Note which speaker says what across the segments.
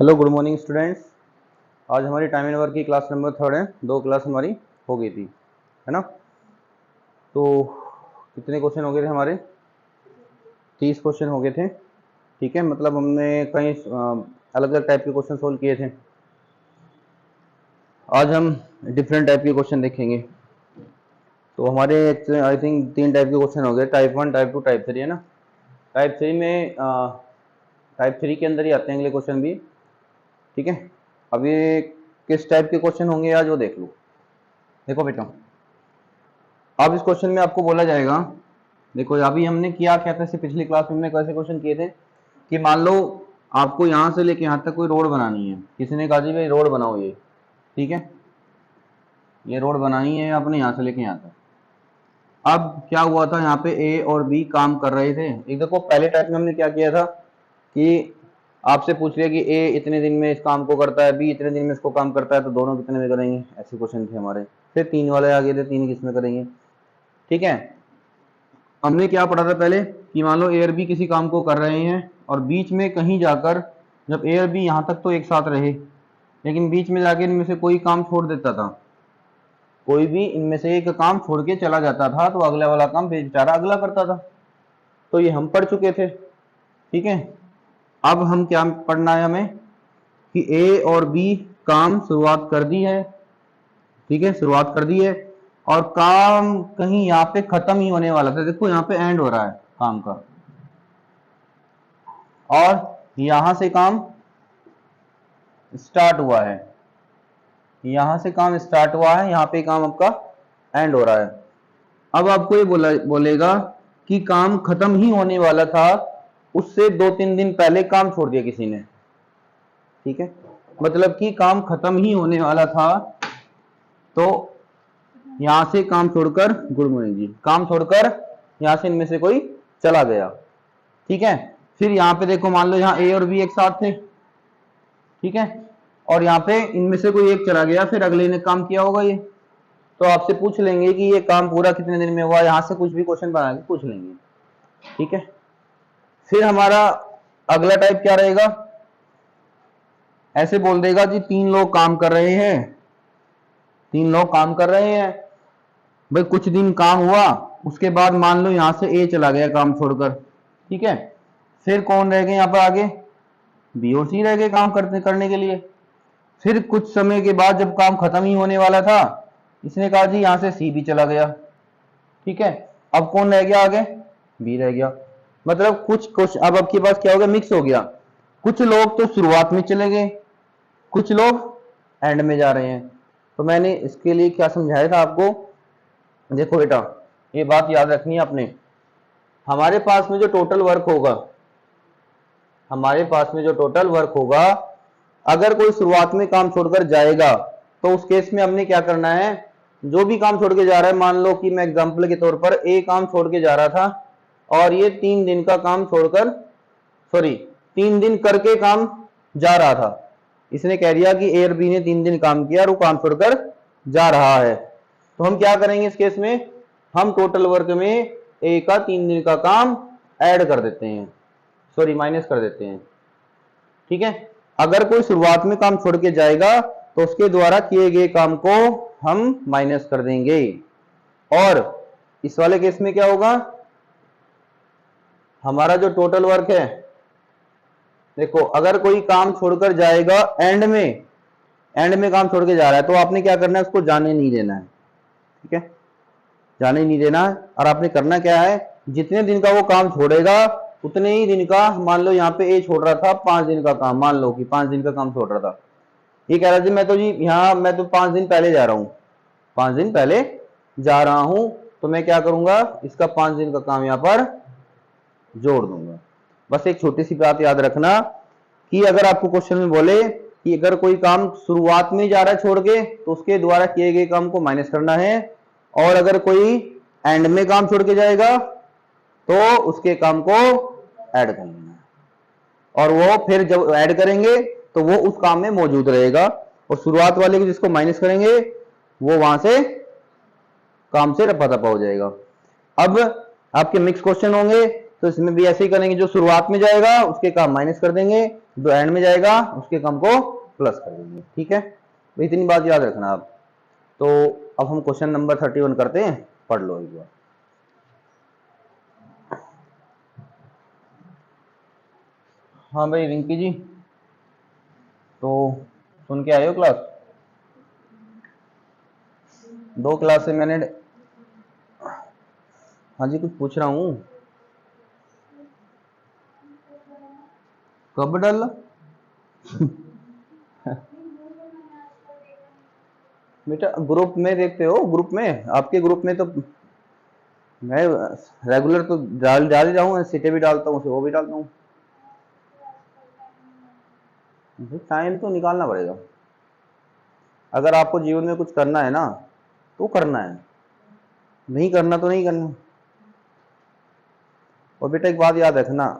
Speaker 1: Hello good morning students. आज हमारी time and work की क्लास नंबर 3 है। 2 क्लास हमारी हो गई थी, है ना। तो कितने क्वेश्चन हो गए थे हमारे? 30 क्वेश्चन हो गए थे। ठीक है, मतलब हमने कई अलग अलग टाइप के क्वेश्चन सोल्व किए थे। आज हम डिफरेंट टाइप के क्वेश्चन देखेंगे। तो हमारे आई थिंक 3 टाइप के क्वेश्चन हो गए, टाइप 1, टाइप 2, टाइप 3, है ना। टाइप 3 में टाइप 3 के अंदर ही आते हैं अगले क्वेश्चन भी। ठीक है, अब ये किस टाइप के क्वेश्चन होंगे आज वो देख लो। देखो बेटा, अब इस क्वेश्चन में आपको बोला जाएगा, देखो अभी हमने किया क्या था, पिछली क्लास में हमने कैसे क्वेश्चन किए थे कि मान लो आपको यहां से लेके यहां तक कोई रोड बनानी है। किसी ने कहा जी भाई रोड बनाओ ये, ठीक है, ये रोड बनानी है आपने यहां से लेके यहां तक। अब क्या हुआ था, यहाँ पे ए और बी काम कर रहे थे। एक देखो पहले टाइप में हमने क्या किया था कि आपसे पूछ लिया कि ए इतने दिन में इस काम को करता है, बी इतने दिन में इसको काम करता है, तो दोनों कितने में करेंगे, ऐसे क्वेश्चन थे हमारे। फिर 3 वाले आ गए थे, 3 किस में करेंगे। ठीक है, हमने क्या पढ़ा था पहले कि मान लो ए और बी किसी काम को कर रहे हैं और बीच में कहीं जाकर, जब ए और बी यहां तक तो एक साथ रहे, लेकिन बीच में जाके इनमें से कोई काम छोड़ देता था, कोई भी इनमें से एक काम छोड़ के चला जाता था, तो अगला वाला काम बेचारा अगला करता था। तो ये हम पढ़ चुके थे। ठीक है, अब हम क्या पढ़ना है हमें कि ए और बी काम शुरुआत कर दी है। ठीक है, शुरुआत कर दी है और काम कहीं यहाँ पे खत्म ही होने वाला था। देखो यहाँ पे एंड हो रहा है काम का, और यहां से काम स्टार्ट हुआ है, यहां से काम स्टार्ट हुआ है, यहाँ पे काम आपका एंड हो रहा है। अब आपको ये बोलेगा कि काम खत्म ही होने वाला था, उससे 2-3 दिन पहले काम छोड़ दिया किसी ने। ठीक है, मतलब कि काम खत्म ही होने वाला था, तो यहां से काम छोड़कर, गुड मॉर्निंग जी, काम छोड़कर यहां से इनमें से कोई चला गया। ठीक है, फिर यहाँ पे देखो मान लो यहाँ ए और बी एक साथ थे। ठीक है, और यहाँ पे इनमें से कोई एक चला गया, फिर अगले ने काम किया होगा ये, तो आपसे पूछ लेंगे कि ये काम पूरा कितने दिन में हुआ। यहां से कुछ भी क्वेश्चन बना के पूछ लेंगे। ठीक है, फिर हमारा अगला टाइप क्या रहेगा, ऐसे बोल देगा जी 3 लोग काम कर रहे हैं, 3 लोग काम कर रहे हैं भाई, कुछ दिन काम हुआ, उसके बाद मान लो यहां से ए चला गया काम छोड़कर। ठीक है, फिर कौन रह गए यहाँ पर आगे, बी और सी रह गए काम करने के लिए। फिर कुछ समय के बाद जब काम खत्म ही होने वाला था, इसने कहा जी यहां से सी भी चला गया। ठीक है, अब कौन रह गया आगे, बी रह गया। मतलब कुछ अब आपके पास क्या हो गया, मिक्स हो गया। कुछ लोग तो शुरुआत में चले गए, कुछ लोग एंड में जा रहे हैं। तो मैंने इसके लिए क्या समझाया था आपको, देखो बेटा ये बात याद रखनी है आपने, हमारे पास में जो टोटल वर्क होगा, हमारे पास में जो टोटल वर्क होगा, अगर कोई शुरुआत में काम छोड़कर जाएगा तो उस केस में हमने क्या करना है, जो भी काम छोड़ के जा रहा है, मान लो कि मैं एग्जांपल के तौर पर ए काम छोड़ के जा रहा था और ये 3 दिन का काम छोड़कर, सॉरी 3 दिन करके काम जा रहा था, इसने कह दिया कि ए और बी ने 3 दिन काम किया और वो काम छोड़कर जा रहा है, तो हम क्या करेंगे इस केस में, हम टोटल वर्क में ए का 3 दिन का काम ऐड कर देते हैं, सॉरी माइनस कर देते हैं। ठीक है, अगर कोई शुरुआत में काम छोड़ के जाएगा तो उसके द्वारा किए गए काम को हम माइनस कर देंगे। और इस वाले केस में क्या होगा, हमारा जो टोटल वर्क है, देखो अगर कोई काम छोड़कर जाएगा एंड में काम छोड़ के जा रहा है, तो आपने क्या करना है, उसको जाने नहीं देना है। ठीक है, जाने नहीं देना है, और आपने करना क्या है, जितने दिन का वो काम छोड़ेगा उतने ही दिन का, मान लो यहाँ पे ए छोड़ रहा था 5 दिन का काम, मान लो कि 5 दिन का काम छोड़ रहा था, ये कह रहा था मैं तो जी यहाँ मैं तो 5 दिन पहले जा रहा हूँ, 5 दिन पहले जा रहा हूं, तो मैं क्या करूंगा, इसका 5 दिन का काम यहाँ पर जोड़ दूंगा। बस एक छोटी सी बात याद रखना कि अगर आपको क्वेश्चन में बोले कि अगर कोई काम शुरुआत में जा रहा है छोड़ के, तो उसके द्वारा किए गए काम को माइनस करना है, और अगर कोई एंड में काम छोड़ के जाएगा तो उसके काम को ऐड कर लेना है, और वो फिर जब ऐड करेंगे तो वो उस काम में मौजूद रहेगा, और शुरुआत वाले को जिसको माइनस करेंगे वो वहां से काम से रफा दफा हो जाएगा। अब आपके मिक्स क्वेश्चन होंगे, तो इसमें भी ऐसे ही करेंगे, जो शुरुआत में जाएगा उसके काम माइनस कर देंगे, जो एंड में जाएगा उसके काम को प्लस कर देंगे। ठीक है, तो इतनी बात याद रखना आप। तो अब हम क्वेश्चन नंबर 31 करते हैं, पढ़ लो एक बार। हाँ भाई रिंकी जी, तो सुन के आए हो क्लास? 2 क्लास से मैंने, हाँ जी कुछ पूछ रहा हूँ। कब डाला? बेटा ग्रुप में देखते हो, ग्रुप में, आपके ग्रुप में तो मैं रेगुलर तो डाल ही रहा हूँ, सीटें भी डालता हूँ, वो भी डालता हूँ। टाइम तो निकालना पड़ेगा। अगर आपको जीवन में कुछ करना है ना तो करना है, नहीं करना तो नहीं करना। और बेटा एक बात याद रखना,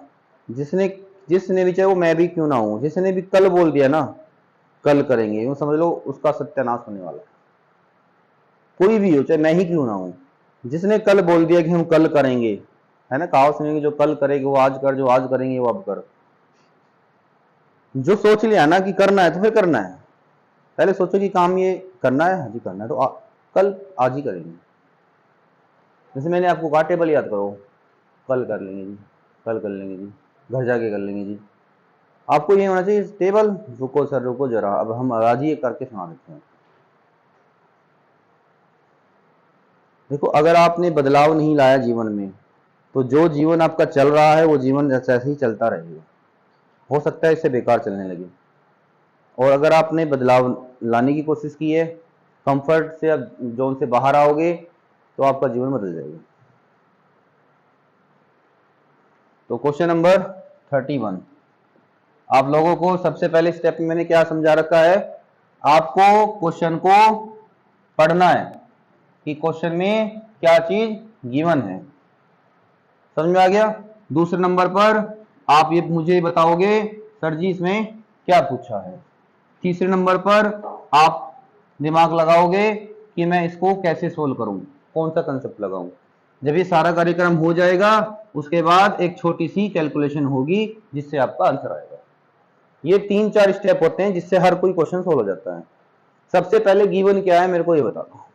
Speaker 1: जिसने जिसने भी, चाहे वो मैं भी क्यों ना हूं, जिसने भी कल बोल दिया ना कल करेंगे, यूं समझ लो उसका सत्यानाश होने वाला। कोई भी हो, चाहे मैं ही क्यों ना हूं, जिसने कल बोल दिया कि हम कल करेंगे, है ना, कहावत सुनेंगे, जो कल करेंगे वो आज कर, जो आज करेंगे वो अब कर। जो सोच लिया ना कि करना है तो फिर करना है। पहले सोचो कि काम ये करना है, हाँ जी करना है, तो कल आज ही करेंगे। जैसे मैंने आपको कहा टेबल याद करो, कल कर लेंगे जी, कल कर लेंगे जी, घर जाके कर लेंगे जी। आपको ये होना चाहिए टेबल, रुको सर रुको जरा, अब हम आज ही करके सुना देते हैं। देखो अगर आपने बदलाव नहीं लाया जीवन में, तो जो जीवन आपका चल रहा है वो जीवन ऐसे ही चलता रहेगा, हो सकता है इससे बेकार चलने लगे। और अगर आपने बदलाव लाने की कोशिश की है, कंफर्ट से जोन से बाहर आओगे, तो आपका जीवन बदल जाएगा। तो क्वेश्चन नंबर 31, आप लोगों को सबसे पहले स्टेप में मैंने क्या समझा रखा है, आपको क्वेश्चन को पढ़ना है कि क्वेश्चन में क्या चीज गिवन है। समझ में आ गया? दूसरे नंबर पर आप ये मुझे बताओगे सर जी इसमें क्या पूछा है। तीसरे नंबर पर आप दिमाग लगाओगे कि मैं इसको कैसे सोल्व करूं, कौन सा कंसेप्ट लगाऊं। जब ये सारा कार्यक्रम हो जाएगा उसके बाद एक छोटी सी कैलकुलेशन होगी जिससे आपका आंसर आएगा। ये 3-4 स्टेप होते हैं जिससे हर कोई क्वेश्चन सोल्व हो जाता है। सबसे पहले गिवन क्या है मेरे को ये बता दो।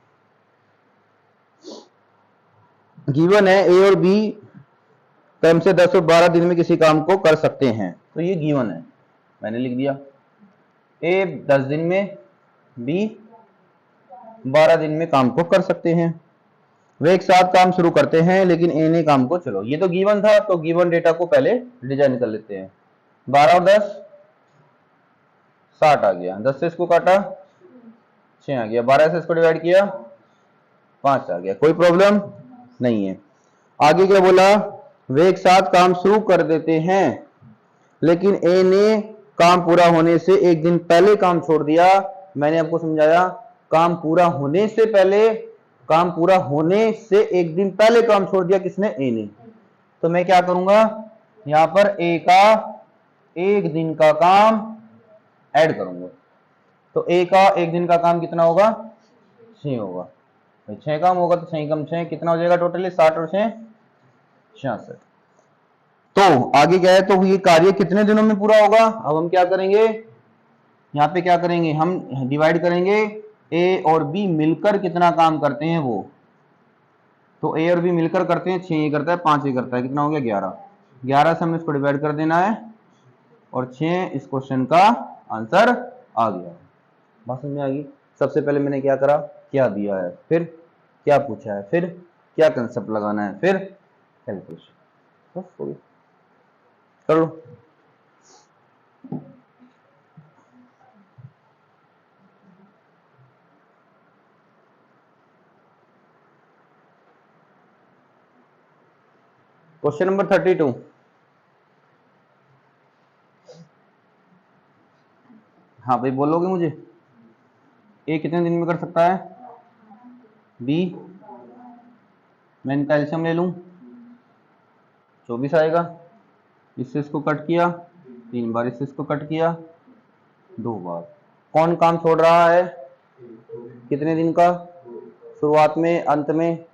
Speaker 1: गिवन है ए और बी क्रम से 10 और 12 दिन में किसी काम को कर सकते हैं, तो ये गिवन है, मैंने लिख दिया। ए 10 दिन में, बी 12 दिन में काम को कर सकते हैं। वे एक साथ काम शुरू करते हैं लेकिन ए ने काम को, चलो ये तो गिवन था, तो गिवन डेटा को पहले डिजाइन कर लेते हैं। 12 और 10 60 आ गया, 10 से इसको काटा 6 आ गया, 12 से इसको डिवाइड किया 5 आ गया, कोई प्रॉब्लम नहीं है। आगे क्या बोला, वे एक साथ काम शुरू कर देते हैं लेकिन ए ने काम पूरा होने से एक दिन पहले काम छोड़ दिया। मैंने आपको समझाया काम पूरा होने से पहले, काम पूरा होने से एक दिन पहले काम छोड़ दिया किसने, ए ने। तो मैं क्या करूंगा, यहां पर ए का एक दिन का काम ऐड करूंगा, तो ए का एक दिन का काम कितना होगा, 6 होगा। 6 काम होगा तो 6 कम 6 कितना हो जाएगा टोटली, 60 और 6 66। तो आगे क्या है, तो ये कार्य कितने दिनों में पूरा होगा। अब हम क्या करेंगे, यहाँ पे क्या करेंगे, हम डिवाइड करेंगे ए और बी मिलकर कितना काम करते हैं वो। तो ए और बी मिलकर करते हैं, 6 ये करता है 5 ये करता है, कितना हो गया 11। 11 से हमें इसको डिवाइड कर देना है और 6 इस क्वेश्चन का आंसर आ गया। बात समझ में आ गई। सबसे पहले मैंने क्या करा, क्या दिया है, फिर क्या पूछा है, फिर क्या कंसेप्ट लगाना है, फिर कैलकुलेशन, बस हो गया, कर लो। क्वेश्चन नंबर 32, हाँ भाई बोलोगे मुझे, ए कितने दिन में कर सकता है, बी मैं कैल्शियम ले लूं 24 आएगा, इससे इसको कट किया 3 बार, इससे इसको कट किया 2 बार। कौन काम छोड़ रहा है, कितने दिन का, शुरुआत में अंत में,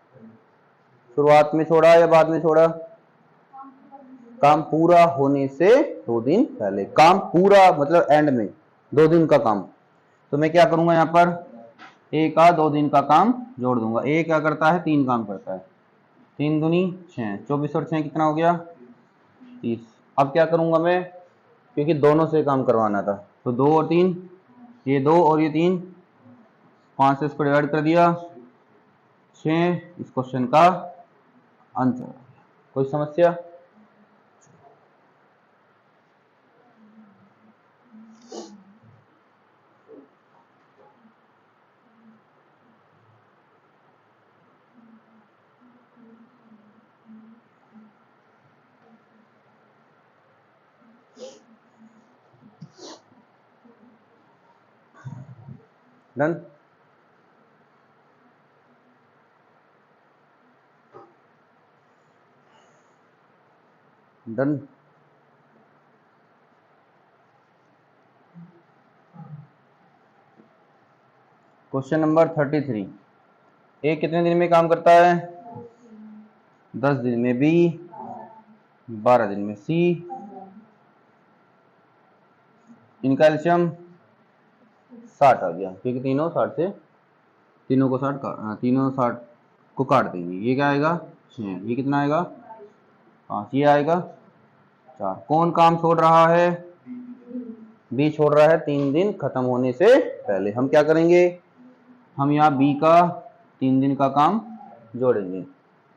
Speaker 1: शुरुआत में छोड़ा या बाद में छोड़ा, काम पूरा होने से 2 दिन पहले, काम पूरा मतलब एंड में 2 दिन का काम। तो मैं क्या करूंगा यहाँ पर, ए का 2 दिन का काम जोड़ दूंगा। ए क्या करता है, 3 काम करता है, 3 दूनी 6, 24 और 6 कितना हो गया 30। अब क्या करूंगा मैं, क्योंकि दोनों से काम करवाना था, तो 2 और 3, ये 2 और ये 3, 5 से इसको डिवाइड कर दिया, 6 इस क्वेश्चन का आंसर। कोई समस्या? डन। डन। क्वेश्चन नंबर 33, ए कितने दिन में काम करता है, 10 दिन में, बी 12 दिन में, सी इनका एलसीएम 60 आ गया, क्योंकि तीनों 60 से, तीनों को 60 का, तीनों 60 को काट देंगे, ये क्या आएगा 6, ये कितना आएगा 5, ये आएगा 4। कौन काम छोड़ रहा है, बी छोड़ रहा है 3 दिन खत्म होने से पहले। हम क्या करेंगे, हम यहाँ बी का 3 दिन का काम जोड़ेंगे।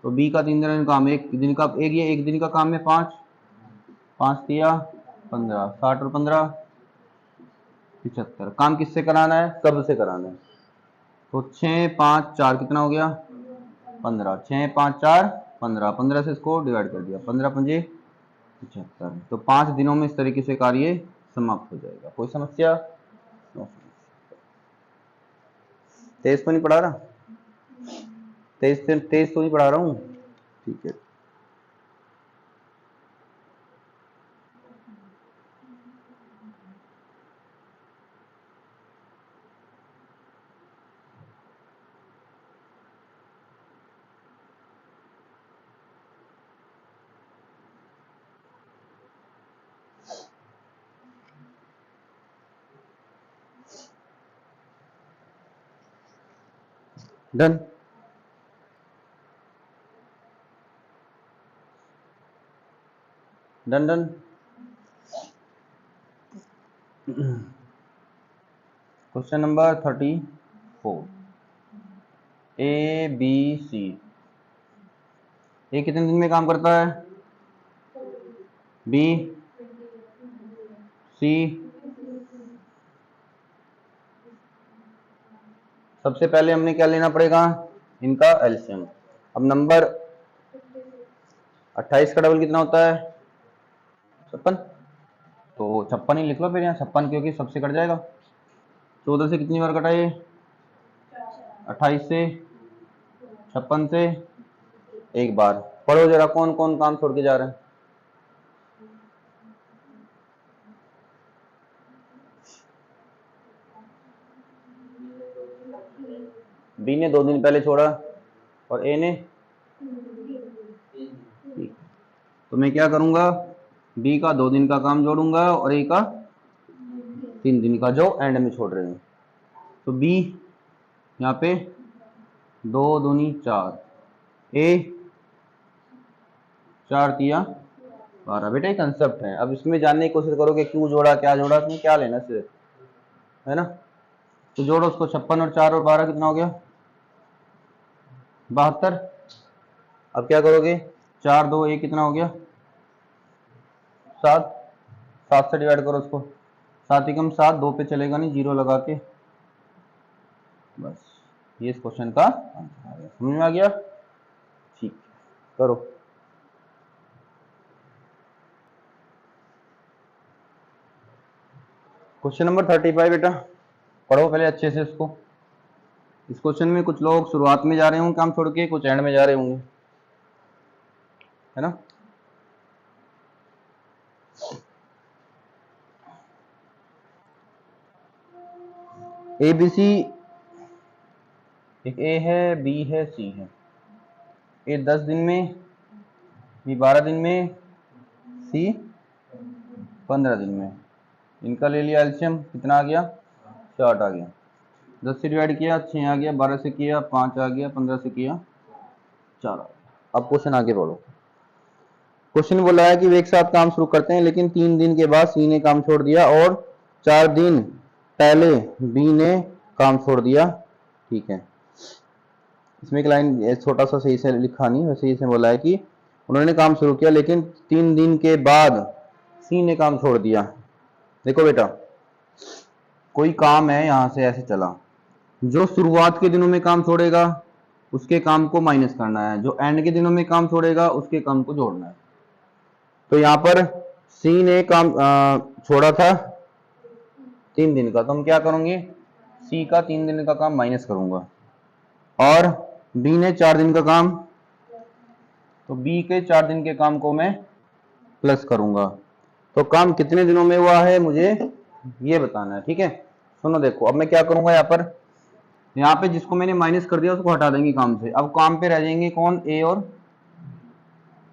Speaker 1: तो बी का 3 दिन का काम, एक दिन का, एक ये एक दिन का काम में 5, 5 दिया 15, 60 और 15 75। काम किससे कराना है, सब से कराना है। तो 6 5 4 कितना हो गया 15, 6 5 4 15, 15 से इसको डिवाइड कर दिया, 15 पंजे 75। तो 5 दिनों में इस तरीके से कार्य समाप्त हो जाएगा। कोई समस्या? तेज तो नहीं पढ़ा रहा, तेज तो नहीं पढ़ा रहा हूँ, ठीक है। Done. Done. Done. Question number 34, A B C, A कितने दिन में काम करता है, बी सी। सबसे पहले हमने क्या लेना पड़ेगा, इनका एलसीएम। अब नंबर 28 का डबल कितना होता है 56, तो 56 ही लिख लो फिर यहाँ 56, क्योंकि सबसे कट जाएगा। 14 से कितनी बार कटा ये, 28 से, 56 से एक बार। पढ़ो जरा कौन कौन काम छोड़ के जा रहे हैं। बी ने 2 दिन पहले छोड़ा और ए ने, तो मैं क्या करूंगा, बी का 2 दिन का काम जोड़ूंगा और ए का 3 दिन का जो एंड में छोड़ रहे हैं। तो बी यहाँ पे 2 दूनी 4, ए 4 तिया 12। बेटा ये कंसेप्ट है, अब इसमें जानने की कोशिश करोगे क्यों जोड़ा, क्या जोड़ा, तुम्हें क्या लेना सिर्फ, है ना। तो जोड़ो उसको, 56 और 4 और 12 कितना हो गया 72। अब क्या करोगे, 4 2 1 कितना हो गया 7, 7 से डिवाइड करो उसको, 7 एकम 7, 2 पे चलेगा नहीं, 0 लगा के, बस ये इस क्वेश्चन का आंसर आ गया। समझ में आ गया, ठीक, करो। क्वेश्चन नंबर 35 बेटा, पढ़ो पहले अच्छे से इसको। इस क्वेश्चन में कुछ लोग शुरुआत में जा रहे होंगे काम छोड़ के, कुछ एंड में जा रहे होंगे, है ना। ए बी सी, एक ए है, बी है, सी है। ए 10 दिन में, बी 12 दिन में, सी 15 दिन में। इनका ले लिया एल्शियम, कितना आ गया 60 आ गया। 10 से डिवाइड किया 6 आ गया, 12 से किया 5 आ गया, 15 से किया 4 आ गया। अब क्वेश्चन आगे बढ़ो। क्वेश्चन बोला है कि वे एक साथ काम शुरू करते हैं लेकिन 3 दिन के बाद सी ने काम छोड़ दिया और 4 दिन पहले बी ने काम छोड़ दिया। ठीक है, इसमें एक लाइन छोटा सा सही से लिखा नहीं, वैसे इसमें बोला है कि उन्होंने काम शुरू किया लेकिन 3 दिन के बाद सी ने काम छोड़ दिया। देखो बेटा, कोई काम है यहां से ऐसे चला, जो शुरुआत के दिनों में काम छोड़ेगा उसके काम को माइनस करना है, जो एंड के दिनों में काम छोड़ेगा उसके काम को जोड़ना है। तो यहां पर सी ने काम छोड़ा था 3 दिन का, तो हम क्या करेंगे, सी का 3 दिन का काम माइनस करूंगा, और बी ने 4 दिन का काम, तो बी के 4 दिन के काम को मैं प्लस करूंगा। तो काम कितने दिनों में हुआ है मुझे ये बताना है। ठीक है, सुनो देखो, अब मैं क्या करूंगा, यहाँ पे जिसको मैंने माइनस कर दिया उसको हटा देंगे काम से। अब काम पे रह जाएंगे कौन, ए और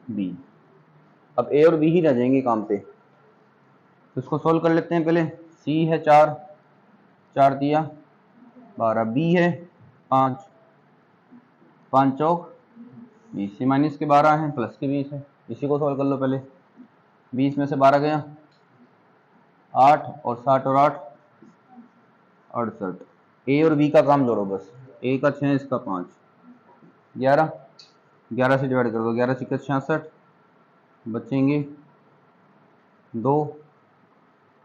Speaker 1: बी। अब ए और बी ही रह जाएंगे काम पे, तो इसको सोल्व कर लेते हैं पहले। सी है 4, 4 दिया 12, बी है 5, 5 चौक 20, से माइनस के 12 है प्लस के 20 है, इसी को सोल्व कर लो पहले। 20 में से 12 गया 8, और 60 और 8 68। ए और बी का काम जोड़ो बस, ए का 6 इसका 5, 11, 11 से डिवाइड कर दो, 11 से 66 बचेंगे 2,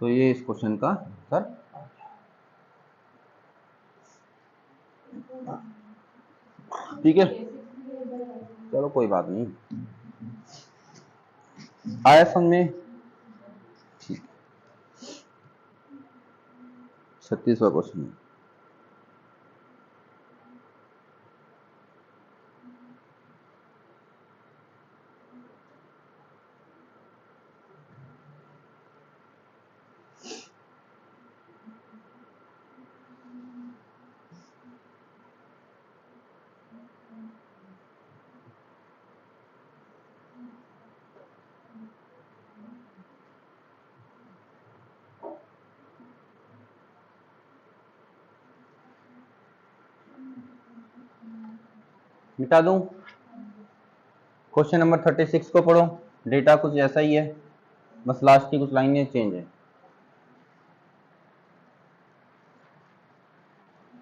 Speaker 1: तो ये इस क्वेश्चन का आंसर। ठीक है, चलो कोई बात नहीं, आया समझ में। 36वां क्वेश्चन, मिटा दूं। क्वेश्चन नंबर 36 को पढ़ो, डेटा कुछ ऐसा ही है, बस लास्ट की कुछ लाइनें चेंज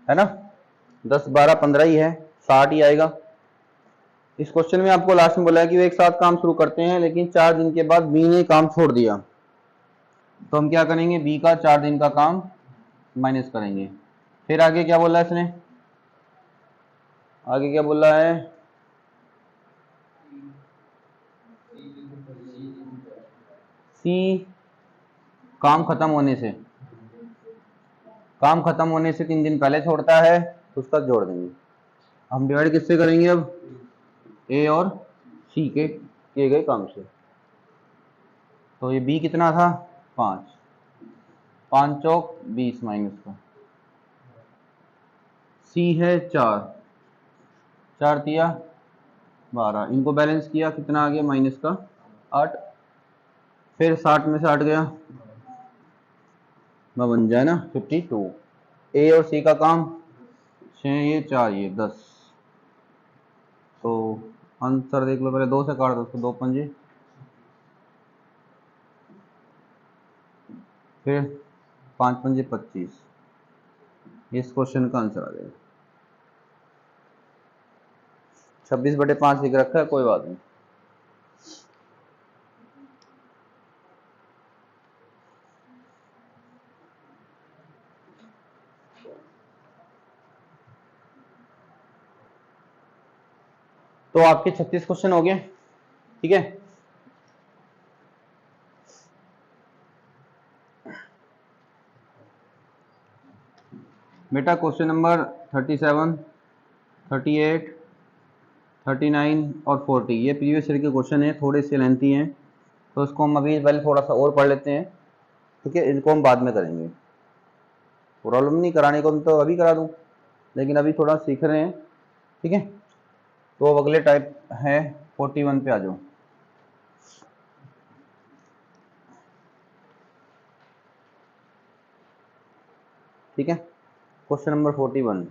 Speaker 1: है ना। 10 12 15 ही है, 60 ही आएगा। इस क्वेश्चन में आपको लास्ट में बोला है कि वे एक साथ काम शुरू करते हैं लेकिन 4 दिन के बाद बी ने काम छोड़ दिया, तो हम क्या करेंगे, बी का 4 दिन का काम माइनस करेंगे। फिर आगे क्या बोला है इसने, आगे क्या बोला है, सी काम खत्म होने से, काम खत्म होने से 3 दिन पहले छोड़ता है, तो उसका जोड़ देंगे। हम डिवाइड किससे करेंगे, अब ए और सी के किए गए काम से। तो ये बी कितना था 5, 5 चौक 20 माइनस का, सी है 4, 4 दिया 12, इनको बैलेंस किया कितना आ गया माइनस का 8, फिर 60 में से 8 गया बन जाए ना 52। ए और सी का काम 6 ये 4 ये 10, तो आंसर देख लो पहले, 2 से काट दो उसको, 2 पंजे, फिर 5 पंजे 25, इस क्वेश्चन का आंसर आ जाएगा। 26/5 लिख रखा है, कोई बात नहीं। तो आपके 36 क्वेश्चन हो गए। ठीक है, बेटा क्वेश्चन नंबर 37, 38, 39 और 40 ये प्रीवियस ईयर के क्वेश्चन है, थोड़े से लेंथी हैं, तो इसको हम अभी पहले थोड़ा सा और पढ़ लेते हैं। ठीक है, इनको हम बाद में करेंगे, प्रॉब्लम नहीं, कराने को तो अभी करा दूं, लेकिन अभी थोड़ा सीख रहे हैं। ठीक है, तो अब अगले टाइप है 41 पे आ जाओ। ठीक है। क्वेश्चन नंबर 41,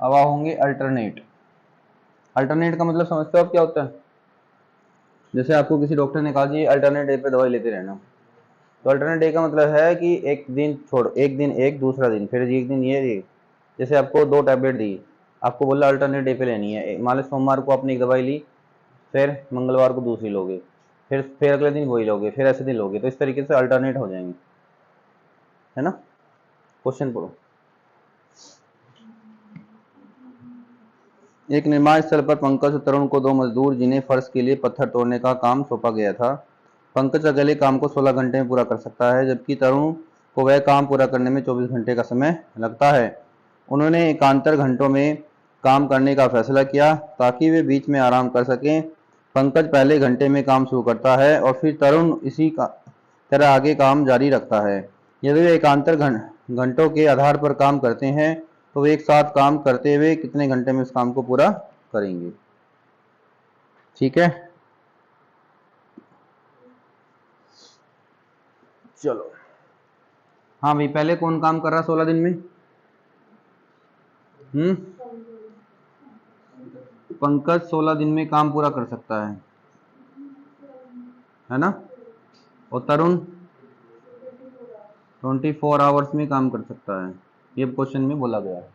Speaker 1: अब होंगे अल्टरनेट। अल्टरनेट का मतलब समझते हो आप क्या होता है? जैसे आपको किसी डॉक्टर ने कहा जी अल्टरनेट डे पे दवाई लेते रहना, तो अल्टरनेट डे का मतलब है कि एक दिन छोड़, एक दिन एक, दूसरा दिन फिर एक दिन ये। जैसे आपको 2 टैबलेट दी, आपको बोला अल्टरनेट डे पे लेनी है, मान लो सोमवार को आपने एक दवाई ली, फिर मंगलवार को दूसरी लोगे, फिर अगले दिन वही लोगे, फिर ऐसे दिन लोगे, तो इस तरीके से अल्टरनेट हो जाएंगे, है ना। क्वेश्चन पढ़ो। एक निर्माण स्थल पर पंकज और तरुण को 2 मजदूर जिन्हें फर्श के लिए पत्थर तोड़ने का काम सौंपा गया था। पंकज अकेले काम को 16 घंटे में पूरा कर सकता है, जबकि तरुण को वह काम पूरा करने में 24 घंटे का समय लगता है। उन्होंने एकांतर घंटों में काम करने का फैसला किया ताकि वे बीच में आराम कर सकें। पंकज पहले घंटे में काम शुरू करता है और फिर तरुण इसी तरह आगे काम जारी रखता है। यदि वे एकांतर घंटों के आधार पर काम करते हैं तो वे एक साथ काम करते हुए कितने घंटे में इस काम को पूरा करेंगे। ठीक है, चलो। हाँ भाई, पहले कौन काम कर रहा 16 दिन में? पंकज 16 दिन में काम पूरा कर सकता है ना। और तरुण 24 आवर्स में काम कर सकता है, ये क्वेश्चन में बोला गया है।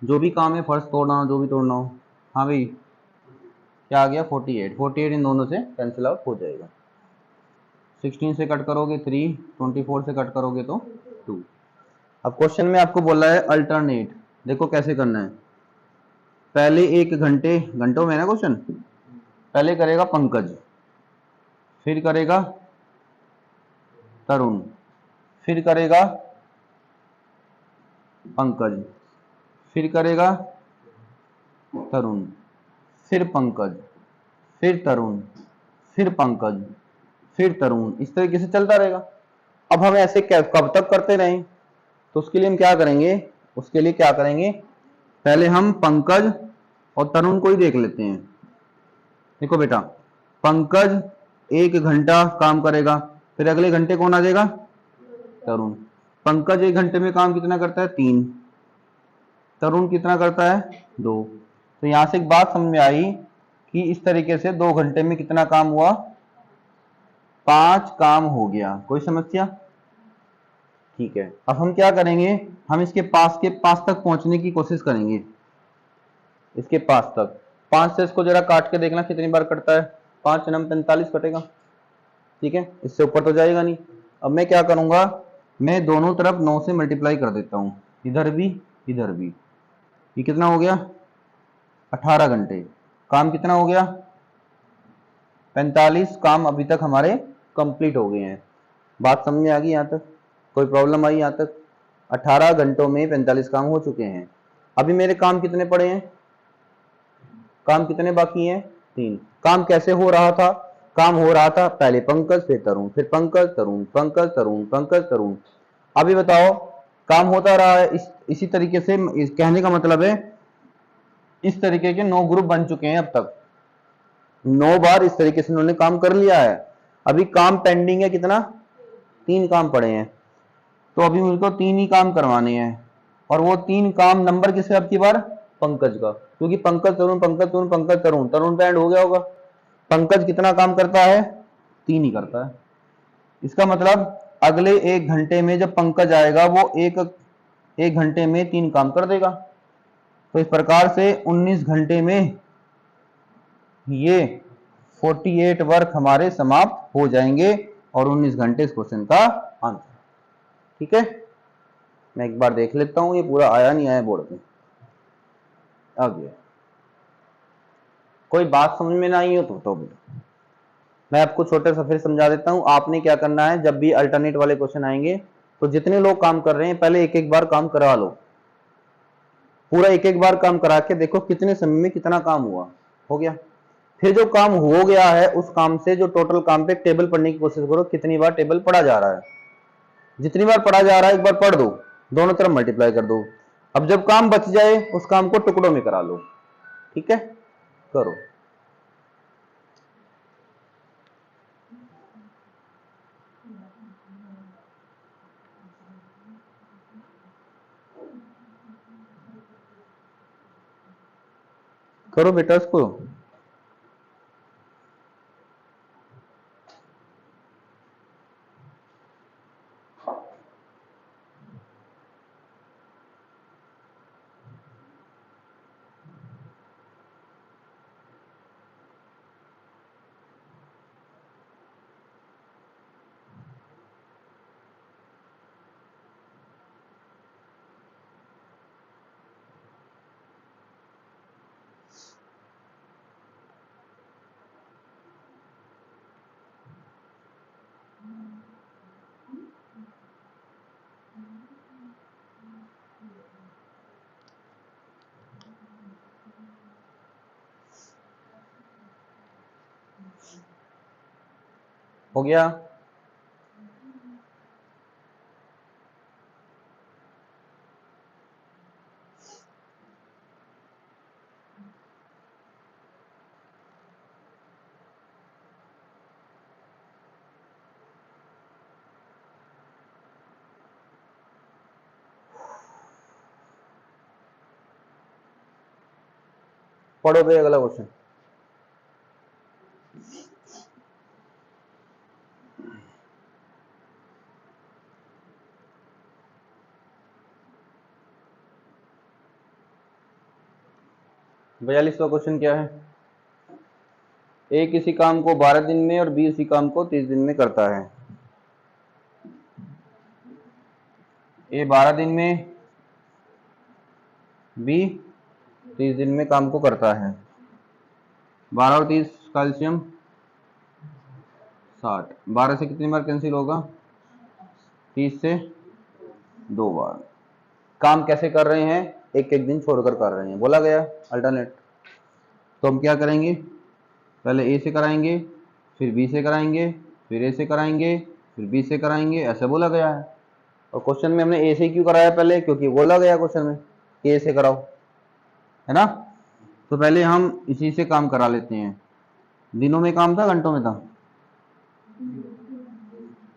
Speaker 1: जो भी काम है, फर्श तोड़ना हो, जो भी तोड़ना हो। हाँ भाई, क्या आ गया? 48 इन दोनों से कैंसिल आउट हो जाएगा। 16 से कट करोगे 3, 24 से कट करोगे तो 2। अब क्वेश्चन में आपको बोला है अल्टरनेट, देखो कैसे करना है। पहले 1 घंटों में ना क्वेश्चन, पहले करेगा पंकज, फिर करेगा तरुण, फिर करेगा पंकज, फिर करेगा तरुण, फिर पंकज, फिर तरुण, फिर पंकज, फिर तरुण, इस तरीके से चलता रहेगा। अब हम ऐसे कब तक करते रहें? तो उसके लिए हम क्या करेंगे, पहले हम पंकज और तरुण को ही देख लेते हैं। देखो बेटा, पंकज 1 घंटा काम करेगा, फिर अगले घंटे कौन आ जाएगा? तरुण। पंकज 1 घंटे में काम कितना करता है? 3। तरुण कितना करता है? 2। तो यहां से एक बात समझ में आई कि इस तरीके से 2 घंटे में कितना काम हुआ? 5 काम हो गया। कोई समस्या? ठीक है। अब हम क्या करेंगे, हम इसके पास तक पहुंचने की कोशिश करेंगे। इसके पास तक 5 से इसको जरा काट के देखना कितनी बार कटता है। 5 नम 45 कटेगा, ठीक है, इससे ऊपर तो जाएगा नहीं। अब मैं क्या करूंगा, मैं दोनों तरफ 9 से मल्टीप्लाई कर देता हूं, इधर भी इधर भी। ये कितना हो गया? 18 घंटे। काम कितना हो गया? 45 काम अभी तक हमारे कंप्लीट हो गए हैं। बात समझ में आ गई यहाँ तक? कोई प्रॉब्लम आई यहाँ तक? 18 घंटों में 45 काम हो चुके हैं। अभी मेरे काम कितने पड़े हैं? काम कितने बाकी हैं? 3। काम कैसे हो रहा था? काम हो रहा था पहले पंकज, फिर तरुण, फिर पंकज तरुण, पंकज तरुण, पंकज तरुण। अभी बताओ, काम होता रहा है इसी तरीके से। कहने का मतलब है इस तरीके के 9 ग्रुप बन चुके हैं। अब तक 9 बार इस तरीके से उन्होंने काम कर लिया है। अभी काम पेंडिंग है कितना? 3 काम पड़े हैं। तो अभी मुझको 3 ही काम करवाने हैं, और वो 3 काम नंबर किसका अब की बार? पंकज का, क्योंकि पंकज तरुण, पंकज तरुण, पंकज तरुण, तरुण पे एंड हो गया होगा। पंकज कितना काम करता है? 3 ही करता है। इसका मतलब अगले 1 घंटे में जब पंकज आएगा वो एक घंटे में 3 काम कर देगा। तो इस प्रकार से 19 घंटे में ये 48 वर्क हमारे समाप्त हो जाएंगे, और 19 घंटे इस क्वेश्चन का आंसर। ठीक है, मैं एक बार देख लेता हूं ये पूरा आया नहीं आया बोर्ड में। आ गया। कोई बात समझ में ना आई हो तो मैं आपको छोटे सा फिर समझा देता हूं। आपने क्या करना है, जब भी अल्टरनेट वाले क्वेश्चन आएंगे तो जितने लोग काम कर रहे हैं पहले एक बार काम करवा लो। पूरा एक बार काम करा के देखो कितने समय में कितना काम हुआ। हो गया? फिर जो काम हो गया है उस काम से जो टोटल काम पे टेबल पढ़ने की कोशिश करो, कितनी बार टेबल पढ़ा जा रहा है। जितनी बार पढ़ा जा रहा है एक बार पढ़ दो, दोनों तरफ मल्टीप्लाई कर दो। अब जब काम बच जाए उस काम को टुकड़ों में करा लो। ठीक है, करो। करो बेटा इसको। हो गया। पढ़ो भाई अगला क्वेश्चन। बयालीसवां क्वेश्चन क्या है? ए किसी काम को 12 दिन में और बी इसी काम को 30 दिन में करता है। ए 12 दिन में, बी 30 दिन में काम को करता है। 12 और 30 कैल्शियम 60। 12 से कितनी बार कैंसिल होगा? 30 से 2 बार। काम कैसे कर रहे हैं? एक एक दिन छोड़कर कर रहे हैं, बोला गया अल्टरनेट। तो हम क्या करेंगे? पहले ए से कराएंगे, फिर बी से कराएंगे, फिर ए से कराएंगे, फिर बी से कराएंगे, ऐसे बोला गया है। और क्वेश्चन में हमने ए से क्यों कराया पहले? क्योंकि बोला गया क्वेश्चन में ए से कराओ, है ना। तो पहले हम इसी से काम करा लेते हैं। दिनों में काम था, घंटों में था?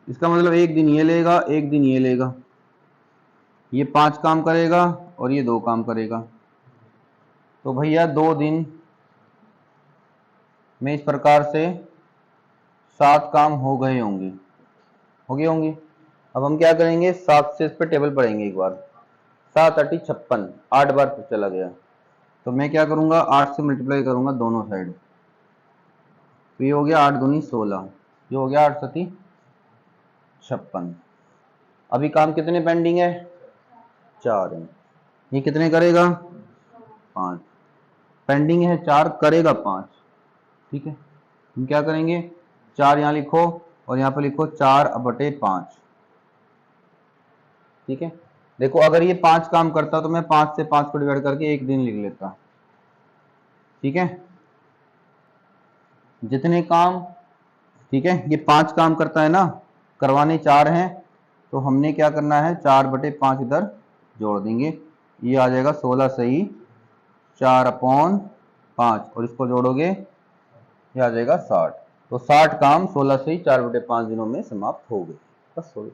Speaker 1: इसका मतलब एक दिन ये लेगा, एक दिन ये लेगा, ये 5 काम करेगा और ये 2 काम करेगा। तो भैया 2 दिन में इस प्रकार से 7 काम हो गए होंगे, हो गए होंगे। अब हम क्या करेंगे? 7 से इस पर टेबल पढ़ेंगे एक बार। 7 8 56, 8 बार चला गया। तो मैं क्या करूंगा? 8 से मल्टीप्लाई करूंगा दोनों साइड। तो ये हो गया 8 दूनी 16, ये हो गया 8 सती 56। अभी काम कितने पेंडिंग है? 4 है। ये कितने करेगा? 5। पेंडिंग है 4, करेगा 5। ठीक है, हम क्या करेंगे? 4 यहाँ लिखो और यहाँ पे लिखो 4/5। ठीक है, देखो अगर ये 5 काम करता तो मैं 5 से 5 को डिवाइड करके एक दिन लिख लेता। ठीक है, जितने काम, ठीक है, ये 5 काम करता है ना, करवाने 4 हैं, तो हमने क्या करना है? 4/5 इधर जोड़ देंगे, ये आ जाएगा 16 सही 4/5, और इसको जोड़ोगे ये आ जाएगा 60। तो 60 काम 16 से ही 4/5 दिनों में समाप्त हो गए। बस हो गए।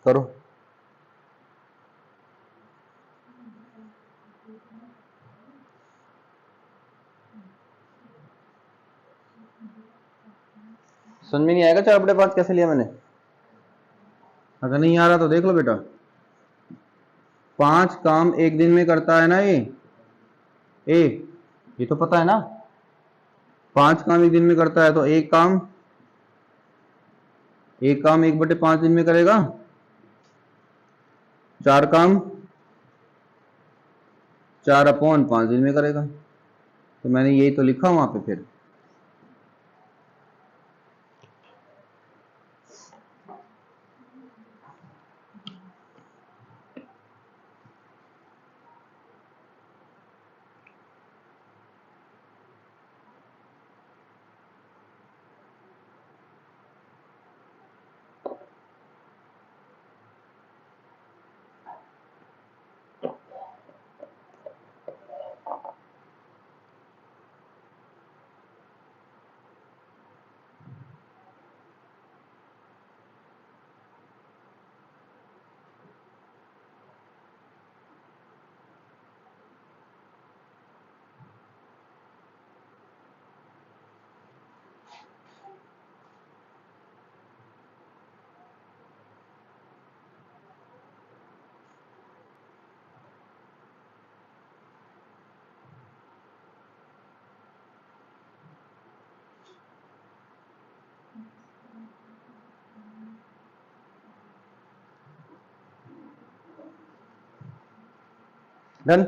Speaker 1: करो। समझ में नहीं आएगा 4/5 कैसे लिया मैंने? अगर नहीं आ रहा तो देख लो बेटा। 5 काम एक दिन में करता है ना ये तो पता है ना। 5 काम एक दिन में करता है, तो एक काम 1/5 दिन में करेगा। 4 काम 4/5 दिन में करेगा। तो मैंने यही तो लिखा वहां पे फिर। डन।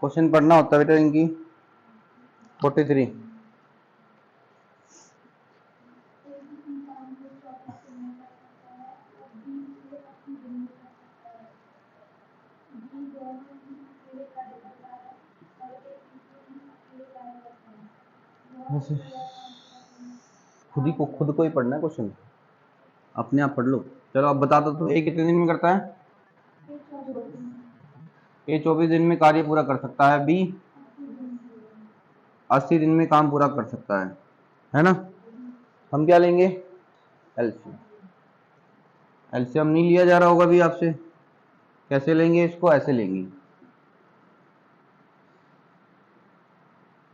Speaker 1: क्वेश्चन पढ़ना होता है बेटा इनकी 43। खुद को ही पढ़ना है क्वेश्चन, अपने आप पढ़ लो। चलो अब बता दो तो ए कितने दिन में करता है? ए 24 दिन में कार्य पूरा कर सकता है। बी 80 दिन में काम पूरा कर सकता है ना। हम क्या लेंगे? एलसीएम। एलसीएम नहीं लिया जा रहा होगा भी आपसे, कैसे लेंगे इसको? ऐसे लेंगे।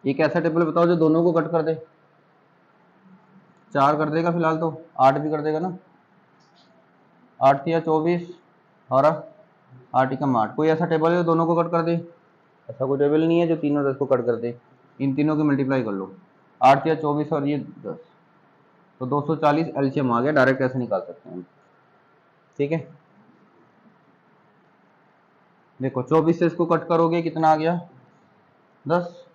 Speaker 1: एक ऐसा टेबल बताओ जो दोनों को कट कर दे। 4 कर देगा फिलहाल, तो 8 भी कर देगा ना। 8 या 24 और 8 कम 8। कोई ऐसा टेबल है जो दोनों को कट कर दे? ऐसा कोई टेबल नहीं है जो तीनों 10 को कट कर दे। इन तीनों की मल्टीप्लाई कर लो, 8 या 24 और ये 10, तो 240 एलसीएम आ गया। डायरेक्ट ऐसे निकाल सकते हैं, ठीक है। देखो 24 से इसको कट करोगे कितना आ गया? 10।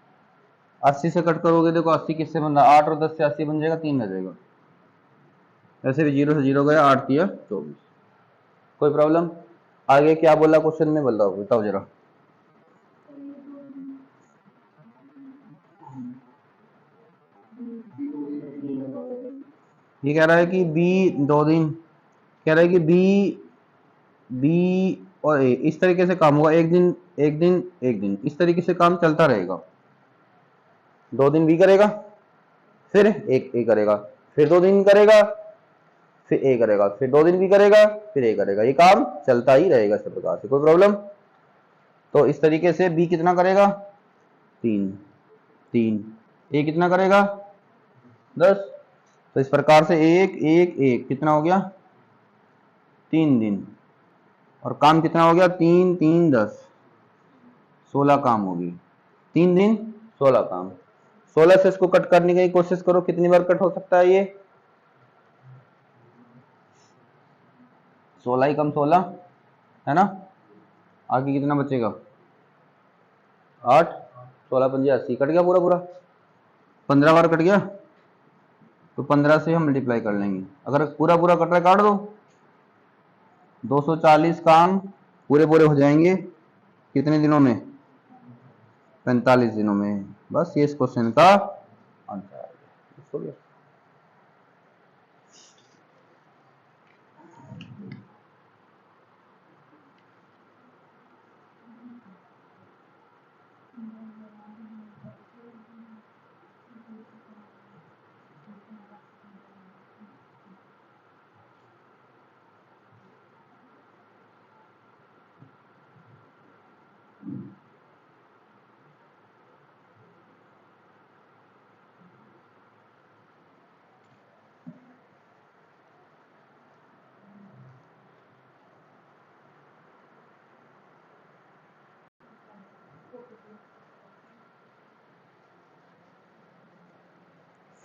Speaker 1: 80 से कट करोगे, देखो 80 किससे बन रहा? 8 और 10 से 80 बन जाएगा, 3 रह जाएगा। ऐसे भी 0 से 0 गया, 8 या 24। कोई प्रॉब्लम? आगे क्या बोला क्वेश्चन में, बताओ जरा। ये कह रहा है कि बी 2 दिन, कह रहा है कि बी और ए इस तरीके से काम होगा। एक दिन एक दिन एक दिन, इस तरीके से काम चलता रहेगा। 2 दिन बी करेगा, फिर एक ए करेगा, फिर 2 दिन करेगा, फिर ए करेगा, फिर 2 दिन बी करेगा, फिर ए करेगा। ये काम चलता ही रहेगा इस प्रकार से। कोई प्रॉब्लम? तो इस तरीके से बी कितना करेगा? 3 3। ए कितना करेगा? 10। तो इस प्रकार से एक एक एक कितना हो गया? 3 दिन। और काम कितना हो गया? 3 3 10, 16 काम होगी। 3 दिन 16 काम। 16 से इसको कट करने की कोशिश करो, कितनी बार कट हो सकता है ये? 16 ही कम 16 है ना। आगे कितना बचेगा? 8। 16 पंजे 80, कट गया पूरा पूरा। 15 बार कट गया, तो 15 से हम मल्टीप्लाई कर लेंगे। अगर पूरा पूरा कट रहा है काट दो। 240 काम पूरे पूरे हो जाएंगे कितने दिनों में? 45 दिनों में। बस ये इस क्वेश्चन का आंसर है।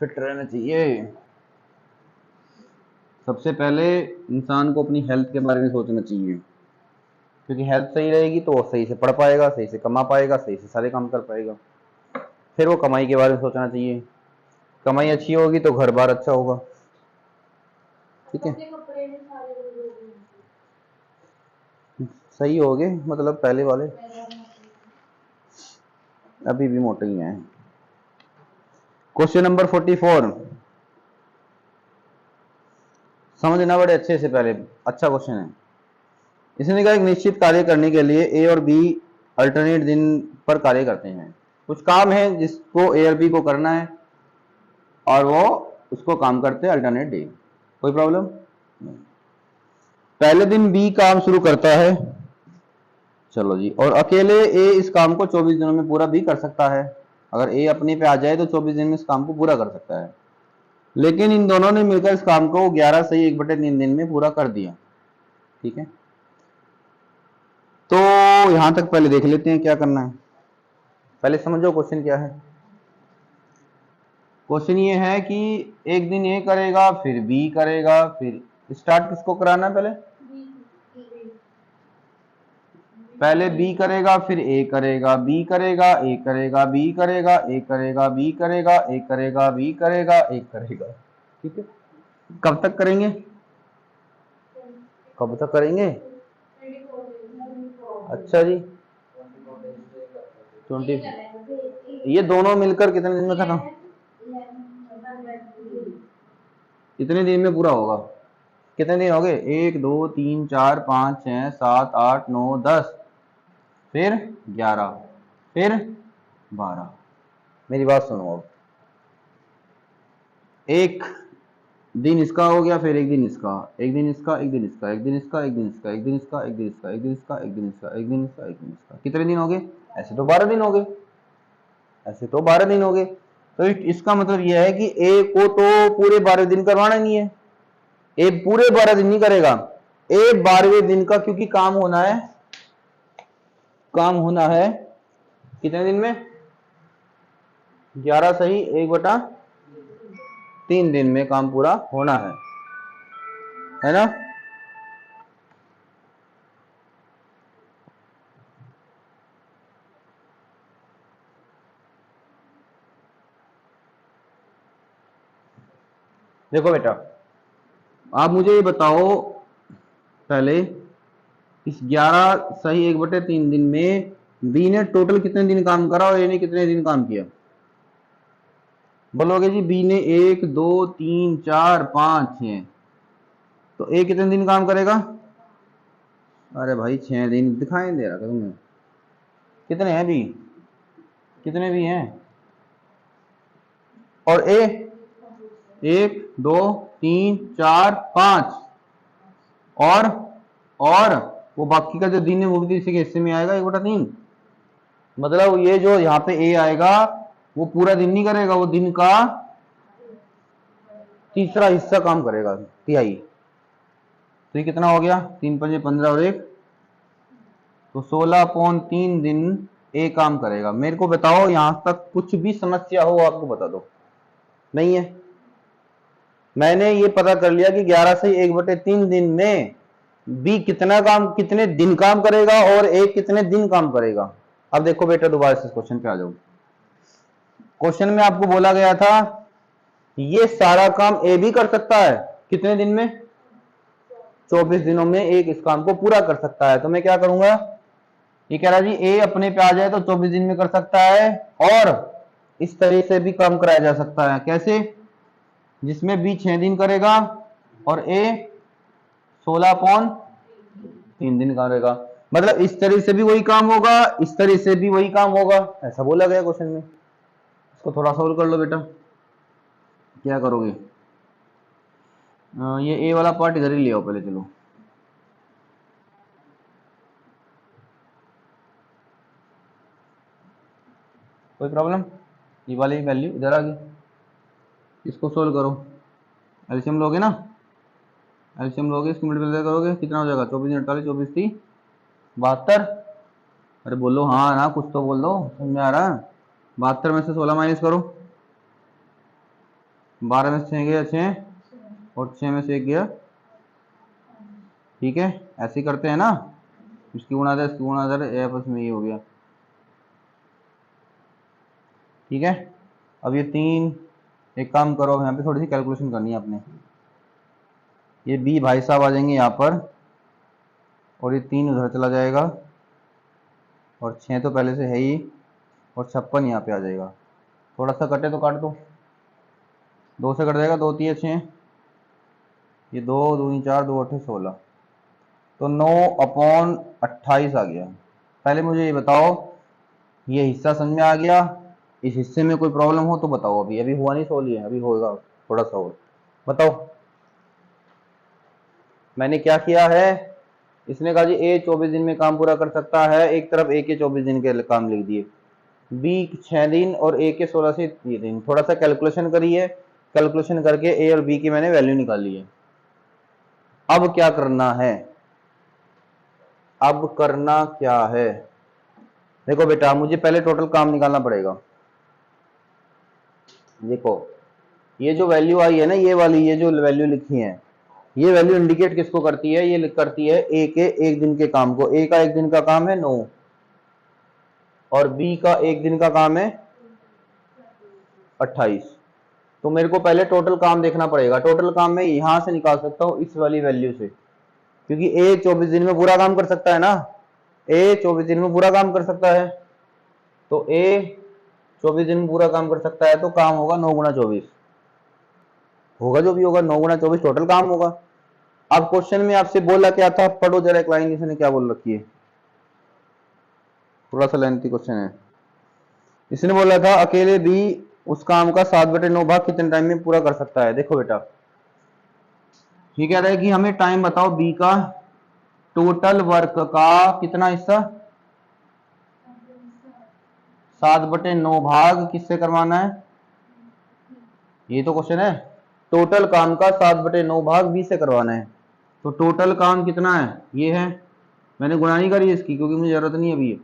Speaker 1: फिट रहना चाहिए। सबसे पहले इंसान को अपनी हेल्थ के बारे में सोचना चाहिए, क्योंकि हेल्थ सही रहेगी तो वो सही से पढ़ पाएगा, सही से कमा पाएगा, सही से सारे काम कर पाएगा। फिर वो कमाई के बारे में सोचना चाहिए। कमाई अच्छी होगी तो घर बार अच्छा होगा, ठीक है। सही हो गए, मतलब पहले वाले अभी भी मोटे ही हैं। क्वेश्चन नंबर 44 समझना बड़े अच्छे से, पहले अच्छा क्वेश्चन है। इसने कहा एक निश्चित कार्य करने के लिए ए और बी अल्टरनेट दिन पर कार्य करते हैं। कुछ काम है जिसको ए और बी को करना है और वो उसको काम करते हैं अल्टरनेट डे। कोई प्रॉब्लम? पहले दिन बी काम शुरू करता है, चलो जी, और अकेले ए इस काम को 24 दिनों में पूरा भी कर सकता है। अगर ए अपने पे आ जाए तो 24 दिन में इस काम को पूरा कर सकता है। लेकिन इन दोनों ने मिलकर इस काम को 11 से 1/3 दिन में पूरा कर दिया, ठीक है। तो यहां तक पहले देख लेते हैं क्या करना है। पहले समझो क्वेश्चन क्या है। क्वेश्चन ये है कि एक दिन ए करेगा, फिर बी करेगा, फिर स्टार्ट किसको कराना है? पहले पहले बी करेगा, फिर ए करेगा, बी करेगा, ए करेगा, बी करेगा, ए करेगा, बी करेगा, ए करेगा, बी करेगा, ए करेगा। ठीक है, कब तक करेंगे, कब तक करेंगे? अच्छा जी, 20, ये दोनों मिलकर कितने दिन में खत्म? कितने दिन में पूरा होगा? कितने दिन हो गए? 1 2 3 4 5 6 7 8 9 10, फिर 11, फिर 12। मेरी बात सुनो, अब एक दिन इसका हो गया, फिर एक दिन इसका, एक दिन इसका, एक दिन इसका, एक दिन इसका, एक दिन इसका, एक दिन इसका, एक दिन इसका, एक दिन इसका, एक दिन इसका, एक दिन इसका, एक दिन इसका। कितने दिन हो गए? ऐसे तो 12 दिन हो गए, ऐसे तो 12 दिन हो गए। तो इसका मतलब यह है कि ए को तो पूरे 12 दिन करवाना नहीं है, ए पूरे 12 दिन नहीं करेगा, ए 12वें दिन का, क्योंकि काम होना है, काम होना है कितने दिन में? 11 सही 1/3 दिन में काम पूरा होना है ना? देखो बेटा, आप मुझे ये बताओ पहले, इस 11 सही 1/3 दिन में बी ने टोटल कितने दिन काम करा और ए ने कितने दिन काम किया? बोलोगे जी बी ने 1 2 3 4 5 6, तो ए कितने दिन काम करेगा? अरे भाई 6 दिन दिखाई दे रहा था तुम्हें। कितने हैं बी, कितने भी हैं? और ए 1 2 3 4 5, और वो बाकी का जो दिन है वो भी इसी के हिस्से में आएगा 1/3। मतलब ये जो यहाँ पे ए आएगा वो पूरा दिन नहीं करेगा, वो दिन का तीसरा हिस्सा काम करेगा, तिहाई। तो ये कितना हो गया? 3 5 15 और 1, तो 16.3 दिन ए काम करेगा। मेरे को बताओ यहां तक कुछ भी समस्या हो आपको बता दो। नहीं है? मैंने ये पता कर लिया कि 11 से 1/3 दिन में बी कितना काम, कितने दिन काम करेगा और ए कितने दिन काम करेगा। अब देखो बेटा, दोबारा से क्वेश्चन पे आ जाओ। क्वेश्चन में आपको बोला गया था ये सारा काम ए भी कर सकता है, कितने दिन में? 24 दिनों में एक इस काम को पूरा कर सकता है। तो मैं क्या करूंगा, ये कह रहा जी ए अपने पे आ जाए तो 24 दिन में कर सकता है, और इस तरह से भी काम कराया जा सकता है। कैसे? जिसमें बी 6 दिन करेगा और ए 16.3 दिन करेगा। मतलब इस तरह से भी वही काम होगा, इस तरह से भी वही काम होगा, ऐसा बोला गया क्वेश्चन में। इसको थोड़ा सॉल्व कर लो बेटा। क्या करोगे? ये ए वाला पार्ट इधर ही ले आओ पहले। चलो कोई प्रॉब्लम? ये वाली वैल्यू इधर आ गई, इसको सोल्व करो। एलसीएम लोगे ना, एलसीएम लोगे, इसको मल्टीप्लाई करोगे, कितना हो जाएगा? 24 48 24 30 72। अरे बोलो हाँ ना, कुछ तो बोल दो, समझ में आ रहा है? 72 में से 16 माइनस करो, 12 में से 6 गया 6, और 6 में से 1 गया। ठीक है, ऐसे ही करते हैं ना, इसकी गुणा दे, इसकी गुणा दे, आपस में ये हो गया। ठीक है, अब ये 3, एक काम करो, यहाँ पे थोड़ी सी कैलकुलेशन करनी है आपने। ये बी भाई साहब आ जाएंगे यहाँ पर, और ये 3 उधर चला जाएगा, और 6 तो पहले से है ही, और 56 यहाँ पे आ जाएगा। थोड़ा सा कटे तो काट दो, 2 से कट जाएगा, 2 3 6, ये 2 2 4 2 8 16, तो 9/28 आ गया। पहले मुझे ये बताओ, ये हिस्सा समझ में आ गया? इस हिस्से में कोई प्रॉब्लम हो तो बताओ। अभी अभी हुआ नहीं सोल्व, है अभी होगा थोड़ा सा और। बताओ मैंने क्या किया है। इसने कहा जी ए 24 दिन में काम पूरा कर सकता है, एक तरफ ए के 24 दिन के काम लिख दिए, बी 6 दिन और ए के 16 से 3 दिन। थोड़ा सा कैलकुलेशन करिए, कैलकुलेशन करके ए और बी की मैंने वैल्यू निकाली है। अब क्या करना है, अब करना क्या है? देखो बेटा, मुझे पहले टोटल काम निकालना पड़ेगा। देखो ये जो वैल्यू आई है ना, ये वाली, ये जो वैल्यू लिखी है, ये वैल्यू इंडिकेट किसको करती है? ये करती है ए के एक दिन के काम को। ए का एक दिन का काम है 9 और बी का एक दिन का काम है 28। तो मेरे को पहले टोटल काम देखना पड़ेगा। टोटल काम मैं यहां से निकाल सकता हूं इस वाली वैल्यू से, क्योंकि ए 24 दिन में पूरा काम कर सकता है ना। ए 24 दिन में पूरा काम कर सकता है, तो ए 24 दिन में पूरा काम कर सकता है, तो काम होगा 9 गुणा 24 होगा, जो भी होगा 9 गुणा 24 टोटल काम होगा। अब क्वेश्चन में आपसे बोला क्या था? पढ़ो जरा एक लाइन इसने क्या बोल रखी है, थोड़ा सा लेंथी क्वेश्चन है। इसने बोला था अकेले भी उस काम का 7/9 भाग कितने टाइम में पूरा कर सकता है। देखो बेटा, ये कह रहा है कि हमें टाइम बताओ बी का टोटल वर्क का कितना हिस्सा, 7/9 भाग किससे करवाना है? ये तो क्वेश्चन है। टोटल काम का 7/9 भाग बी से करवाना है। तो टोटल काम कितना है? ये है। मैंने गुणा नहीं करी इसकी क्योंकि मुझे जरूरत नहीं है अभी।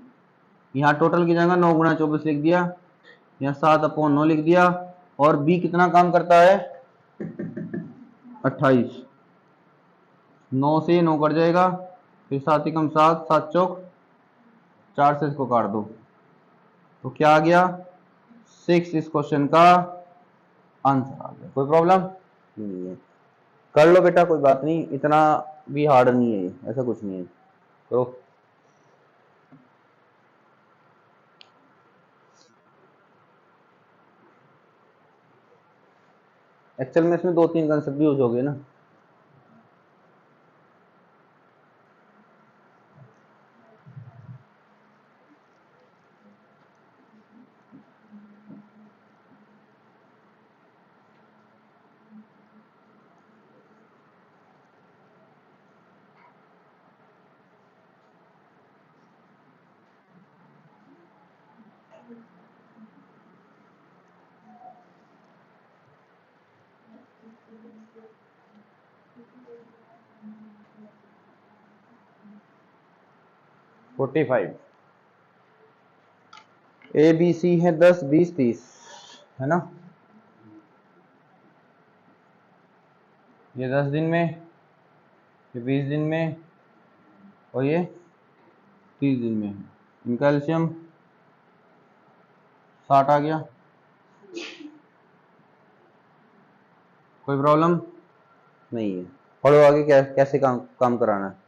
Speaker 1: यहाँ टोटल की जगह 9 गुणा 24 लिख दिया, यहाँ 7/9 लिख दिया। और बी कितना काम करता है? 28। 9 से 9 कट जाएगा, फिर 7 एकम 7, 7 चौक 4 से इसको काट दो, तो क्या आ गया? 6 इस क्वेश्चन का आंसर आ गया। कोई प्रॉब्लम नहीं है, कर लो बेटा, कोई बात नहीं, इतना भी हार्ड नहीं है, ऐसा कुछ नहीं है। तो एक्चुअल में इसमें 2-3 कंसेप्ट यूज हो गए ना। ए बी सी है 10, 20, 30 है ना। ये 10 दिन में, ये 20 दिन में और ये 30 दिन में। इनका एलसीएम 60 आ गया। कोई प्रॉब्लम नहीं है। पढ़ो आगे, क्या कैसे काम कराना है।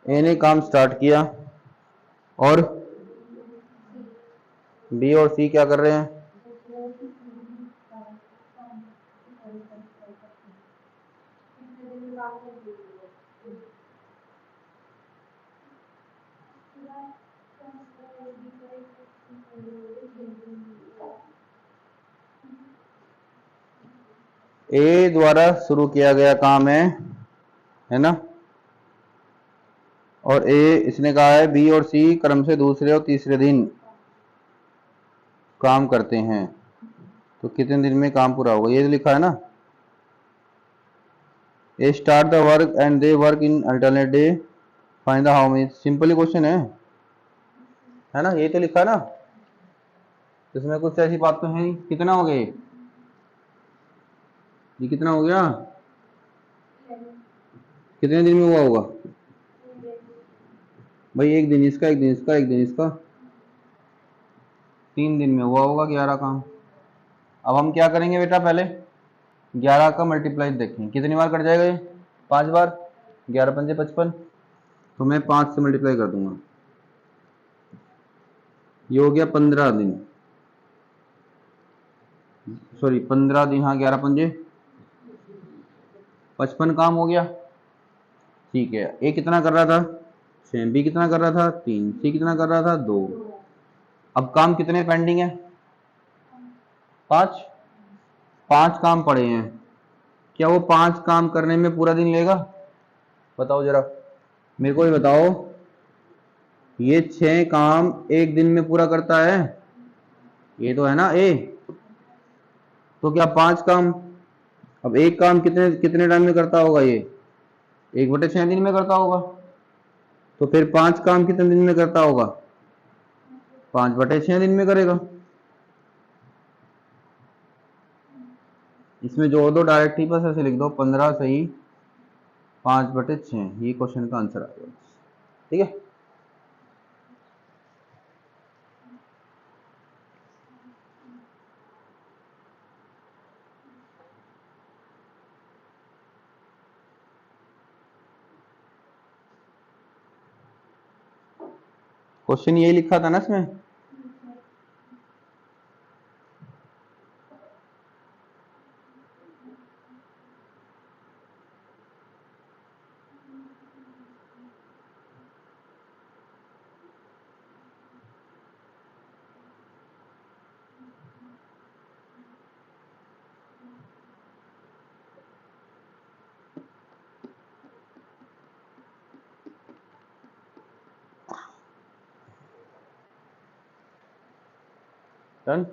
Speaker 1: ए ने काम स्टार्ट किया और बी और सी क्या कर रहे हैं? ए द्वारा शुरू किया गया काम है ना। और ए इसने कहा है बी और सी क्रम से दूसरे और तीसरे दिन काम करते हैं, तो कितने दिन में काम पूरा होगा? ये लिखा है ना। A start the work and they work in alternate day, find the how many. Simple question है ना, ये तो लिखा है ना, इसमें कुछ ऐसी बात तो है नहीं। कितना हो गए? ये कितना हो गया? कितने दिन में हुआ होगा भाई? एक दिन इसका, एक दिन इसका, एक दिन इसका, 3 दिन में हुआ होगा 11 काम। अब हम क्या करेंगे बेटा, पहले 11 का मल्टीप्लाई देखें कितनी बार कट जाएगा। ये 5 बार, 11 पंजे 55, तो मैं 5 से मल्टीप्लाई कर दूंगा। ये हो गया 15 दिन, सॉरी 15 दिन, हाँ 11 पंजे 55 काम हो गया। ठीक है, ए कितना कर रहा था? 6, बी कितना कर रहा था? 3, सी कितना कर रहा था? 2। अब काम कितने पेंडिंग है? 5। 5 काम पड़े हैं। क्या वो 5 काम करने में पूरा दिन लेगा? बताओ जरा, मेरे को ये बताओ। ये 6 काम एक दिन में पूरा करता है, ये तो है ना ए। तो क्या 5 काम, अब एक काम कितने कितने टाइम में करता होगा? ये 1/6 दिन में करता होगा। तो फिर 5 काम कितने दिन में करता होगा? 5/6 दिन में करेगा। इसमें जोड़ दो डायरेक्ट ही, बस ऐसे लिख दो 15 सही 5/6, ये क्वेश्चन का आंसर आ गया। ठीक है, क्वेश्चन यही लिखा था ना इसमें। डन।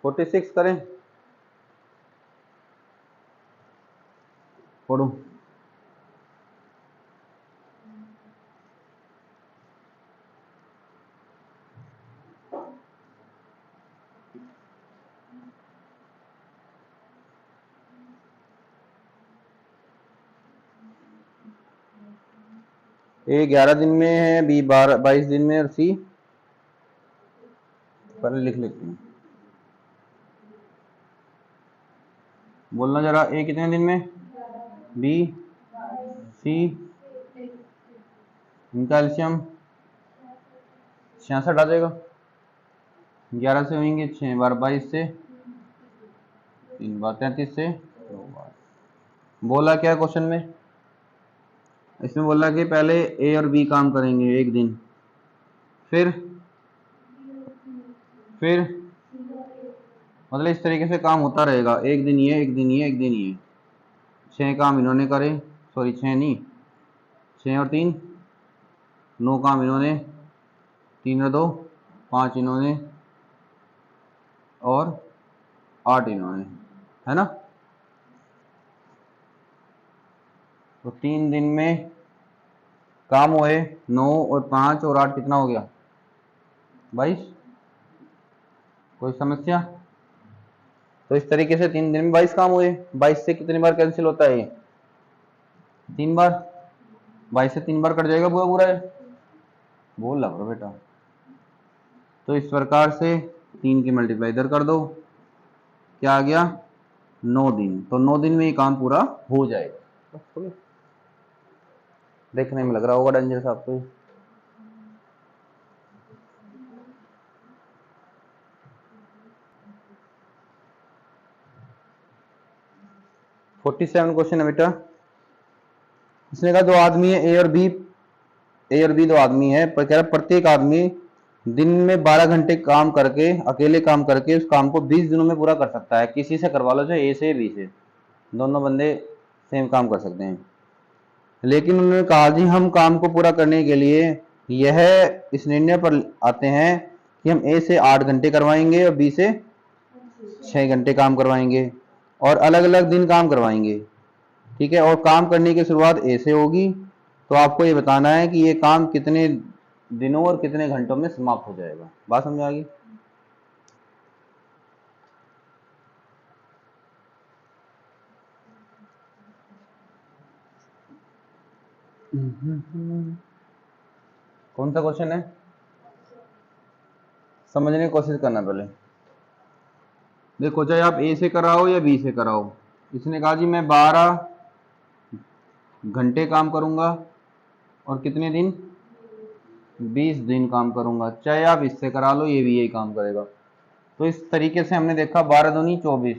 Speaker 1: फोर्टी सिक्स करें, पढ़ो। ए 11 दिन में है, बी 22 दिन में, और सी पहले लिख लेते हैं। बोलना जरा, ए कितने दिन में, बी, सी, इनका एल्शियम 66 आ जाएगा। 11 से होंगे 6 बार 22 से 3 बार 33 से 2 बार। बोला क्या क्वेश्चन में, इसमें बोला कि पहले ए और बी काम करेंगे एक दिन, फिर मतलब इस तरीके से काम होता रहेगा, एक दिन ये, एक दिन ये, एक दिन ये। 6 काम इन्होंने करे, सॉरी 6 नहीं, 6 और 3 9 काम इन्होंने, 3 और 2 5 इन्होंने, और 8 इन्होंने, है ना। तो 3 दिन में काम हुए 9 और 5 और 8 कितना हो गया, 22। कोई समस्या? तो इस तरीके से 3 दिन में 22 काम हुए। 22 से कितनी बार कैंसिल होता है ये, 3 बार। 22 से 3 बार कट जाएगा पूरा पूरा है, बोल रहा करो बेटा। तो इस प्रकार से 3 की मल्टीप्लाई इधर कर दो, क्या आ गया 9 दिन। तो 9 दिन में ये काम पूरा हो जाएगा। बस देखने में लग रहा होगा डेंजर साहब को। 47 क्वेश्चन है बेटा। इसने कहा दो आदमी है, ए और बी दो आदमी है, पर कह रहा प्रत्येक आदमी दिन में 12 घंटे काम करके, अकेले काम करके उस काम को 20 दिनों में पूरा कर सकता है। किसी से करवा लो, चाहे ए से बी से, दोनों बंदे सेम काम कर सकते हैं। लेकिन उन्होंने कहा जी हम काम को पूरा करने के लिए यह इस निर्णय पर आते हैं कि हम ए से 8 घंटे करवाएंगे और बी से 6 घंटे काम करवाएंगे, और अलग अलग दिन काम करवाएंगे। ठीक है, और काम करने की शुरुआत ए से होगी। तो आपको ये बताना है कि ये काम कितने दिनों और कितने घंटों में समाप्त हो जाएगा। बात समझ आ गई? कौन सा क्वेश्चन है, समझने की कोशिश करना पहले। देखो, चाहे आप ए से कराओ या बी से कराओ, इसने कहा जी मैं 12 घंटे काम करूंगा और कितने दिन, 20 दिन काम करूंगा। चाहे आप इससे करा लो, ये भी यही काम करेगा। तो इस तरीके से हमने देखा 12 दूनी 24,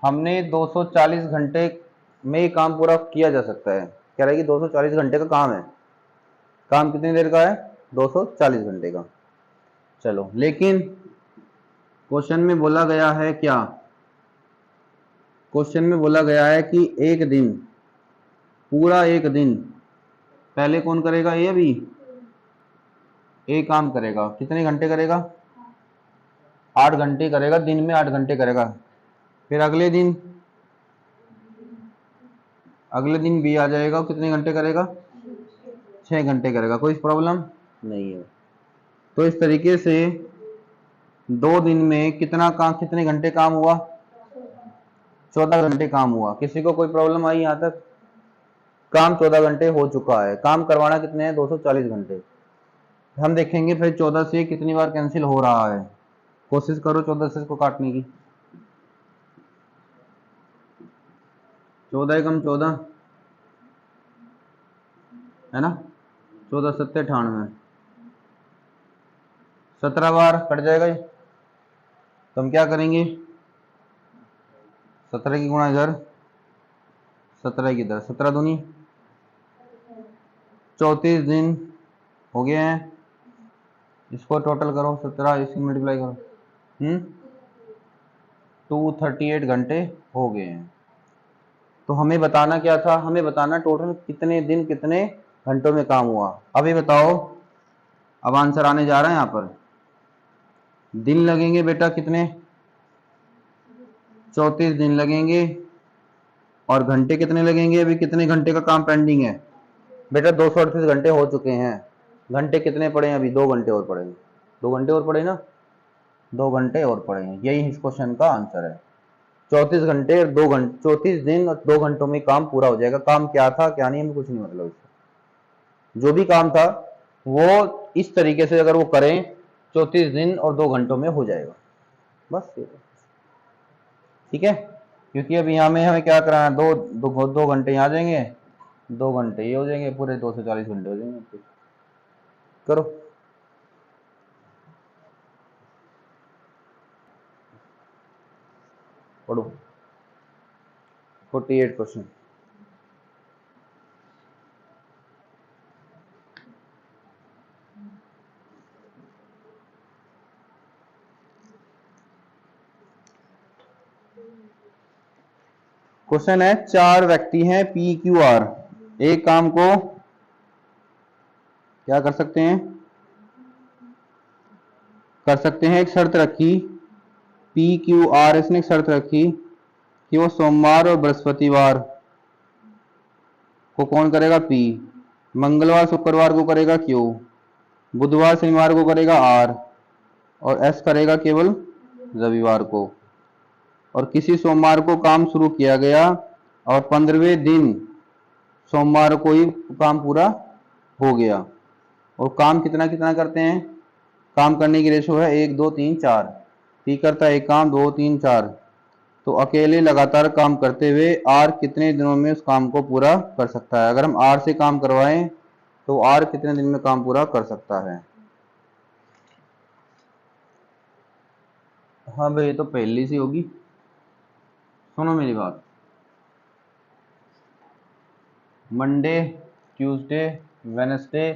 Speaker 1: हमने 240 घंटे में ये काम पूरा किया जा सकता है। कह रहा है कि 240 घंटे का काम है। काम कितनी देर का है, 240 घंटे का। चलो, लेकिन क्वेश्चन में बोला गया है क्या, क्वेश्चन में बोला गया है कि एक दिन, पूरा एक दिन पहले कौन करेगा, ए बी, ए काम करेगा। कितने घंटे करेगा, 8 घंटे करेगा, दिन में 8 घंटे करेगा। फिर अगले दिन भी आ जाएगा, कितने घंटे करेगा? 6 घंटे करेगा। कोई प्रॉब्लम नहीं है। तो इस तरीके से 2 दिन में कितने घंटे काम हुआ? 14 घंटे काम हुआ। किसी को कोई प्रॉब्लम आई यहाँ तक? काम 14 घंटे हो चुका है। काम करवाना कितने हैं? 240 घंटे। हम देखेंगे फिर 14 से कितनी बार कैंसिल हो रहा है। कोशिश करो 14 से इसको काटने की। 14 कम 14 है ना, 14 सत्ते 98, 17 बार कट जाएगा ये। तो हम क्या करेंगे? 17 की गुणा इधर, 17 की इधर, 17 दूनी 34 दिन हो गए हैं। इसको टोटल करो, 17 इसकी मल्टीप्लाई करो, 238 घंटे हो गए हैं। तो हमें बताना क्या था? हमें बताना टोटल कितने दिन कितने घंटों में काम हुआ। अब ये बताओ, अब आंसर आने जा रहा है। यहाँ पर दिन लगेंगे बेटा कितने? 34 दिन लगेंगे। और घंटे कितने लगेंगे? अभी कितने घंटे का काम पेंडिंग है बेटा? 238 घंटे हो चुके हैं। घंटे कितने पड़े हैं अभी? 2 घंटे और पड़ेंगे। 2 घंटे और पड़े ना, 2 घंटे और पड़ेंगे। यही इस क्वेश्चन का आंसर है। 34 घंटे और 2 घंटे, 34 दिन और 2 घंटों में काम पूरा हो जाएगा। काम क्या था क्या नहीं, हमें कुछ नहीं मतलब इससे। जो भी काम था वो इस तरीके से अगर वो करें 34 दिन और 2 घंटों में हो जाएगा। बस ठीक है। क्योंकि अब यहाँ में हमें क्या कराना है? 2 घंटे यहाँ आ जाएंगे, 2 घंटे ये हो जाएंगे, पूरे 240 घंटे हो जाएंगे। करो। पढ़ो 48 क्वेश्चन। क्वेश्चन है, 4 व्यक्ति हैं पी क्यू आर। एक काम को क्या कर सकते हैं? एक शर्त रखी पी क्यू आर। इसने एक शर्त रखी कि वो सोमवार और बृहस्पतिवार को कौन करेगा? पी। मंगलवार शुक्रवार को करेगा क्यू। बुधवार शनिवार को करेगा आर। और एस करेगा केवल रविवार को। और किसी सोमवार को काम शुरू किया गया और 15वें दिन सोमवार को ही काम पूरा हो गया। और काम कितना कितना करते हैं? काम करने की रेशो है 1 2 3 4। पी करता है एक काम, 2 3 4। तो अकेले लगातार काम करते हुए आर कितने दिनों में उस काम को पूरा कर सकता है? अगर हम आर से काम करवाएं तो आर कितने दिन में काम पूरा कर सकता है? हाँ भाई, ये तो पहली सी होगी। सुनो मेरी बात। मंडे, ट्यूसडे, वेडनेसडे,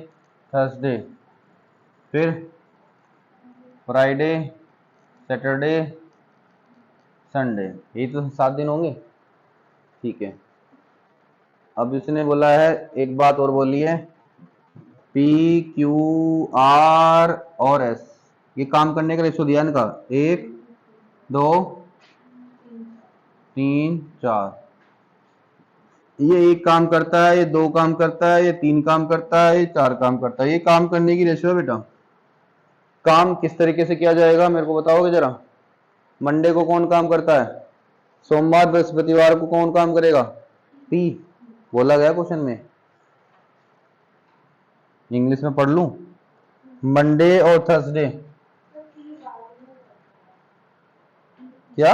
Speaker 1: थर्सडे, फिर फ्राइडे, सैटरडे, संडे, यही तो 7 दिन होंगे। ठीक है। अब इसने बोला है, एक बात और बोली है, पी क्यू आर और एस। ये काम करने का रेशो दिया इनका 1 2 3 4। ये 1 काम करता है, ये 2 काम करता है, ये 3 काम करता है, ये 4 काम करता है। ये काम करने की रेशो है बेटा। काम किस तरीके से किया जाएगा मेरे को बताओगे जरा? मंडे को कौन काम करता है? सोमवार बृहस्पतिवार को कौन काम करेगा? पी। बोला गया क्वेश्चन में। इंग्लिश में पढ़ लूं? मंडे और थर्सडे। क्या?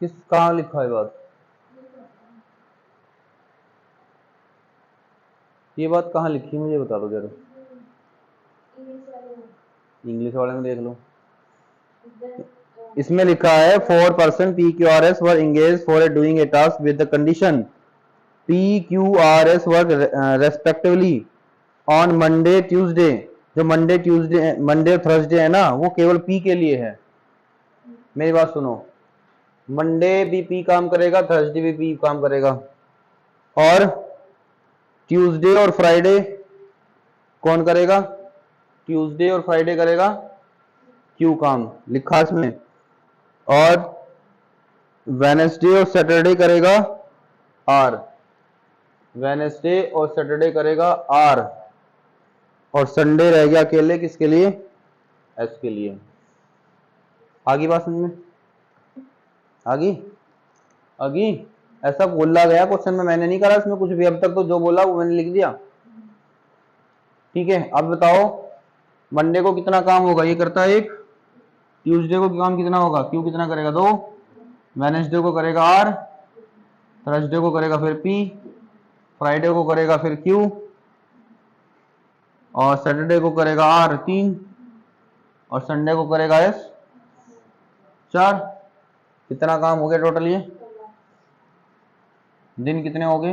Speaker 1: किस कहाँ लिखा है बात? ये बात कहाँ लिखी मुझे बता दो जरा। इंग्लिश वाले में देख लो। इसमें लिखा है 4 person P Q R S were engage for doing a task with the condition P Q R S work respectively on Monday Tuesday. जो मंडे और थर्सडे है ना, वो केवल पी के लिए है। मेरी बात सुनो, मंडे भी पी काम करेगा, थर्सडे भी पी काम करेगा, और ट्यूसडे और फ्राइडे कौन करेगा? ट्यूसडे और फ्राइडे करेगा क्यू काम, लिखा इसमें। और वेनेसडे और सैटरडे करेगा आर, वेनेसडे और सैटरडे करेगा आर, और संडे रह गया अकेले किसके लिए? एस के लिए। आगे बात समझ में? आगे ऐसा बोला गया क्वेश्चन में, मैंने नहीं करा इसमें कुछ भी, अब तक तो जो बोला वो मैंने लिख दिया। ठीक है, अब बताओ मंडे को कितना काम होगा? ये करता है 1, ट्यूसडे को काम कितना होगा? क्यू कितना करेगा? 2, वेनेसडे को करेगा आर, थर्सडे को करेगा फिर पी, फ्राइडे को करेगा फिर क्यू, और सैटरडे को करेगा आर 3, और संडे को करेगा एस 4। कितना काम हो गया टोटल? ये दिन कितने हो गए?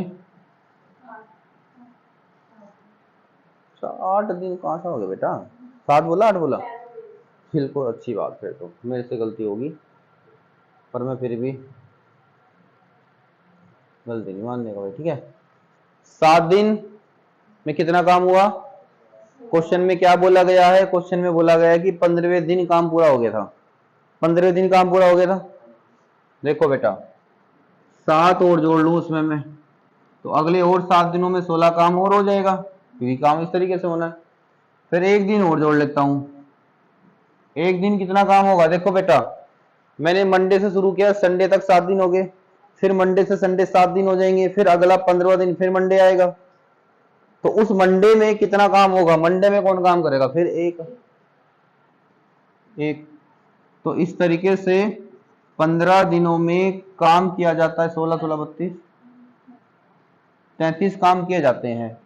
Speaker 1: 8 दिन। कहाँ से हो गए बेटा? 7 बोला 8 बोला? बिल्कुल, अच्छी बात। फिर तो मेरे से गलती होगी, पर मैं फिर भी गलती नहीं मानने का भाई। ठीक है, 7 दिन में कितना काम हुआ? क्वेश्चन में क्या बोला गया है? क्वेश्चन में बोला गया है कि 15वें दिन काम पूरा हो गया था। 15वें दिन काम पूरा हो गया था। देखो बेटा, 7 और जोड़ लूं उसमें मैं, तो अगले और 7 दिनों में 16 काम और हो जाएगा, क्योंकि काम इस तरीके से होना है। फिर एक दिन और जोड़ लेता हूं। एक दिन कितना काम होगा? देखो बेटा, मैंने मंडे से शुरू किया, संडे तक 7 दिन हो गए, फिर मंडे से संडे 7 दिन हो जाएंगे, फिर अगला 15वां दिन फिर मंडे आएगा, तो उस मंडे में कितना काम होगा? मंडे में कौन काम करेगा? फिर एक। तो इस तरीके से 15 दिनों में काम किया जाता है। 16 16 32 33 काम किए जाते हैं।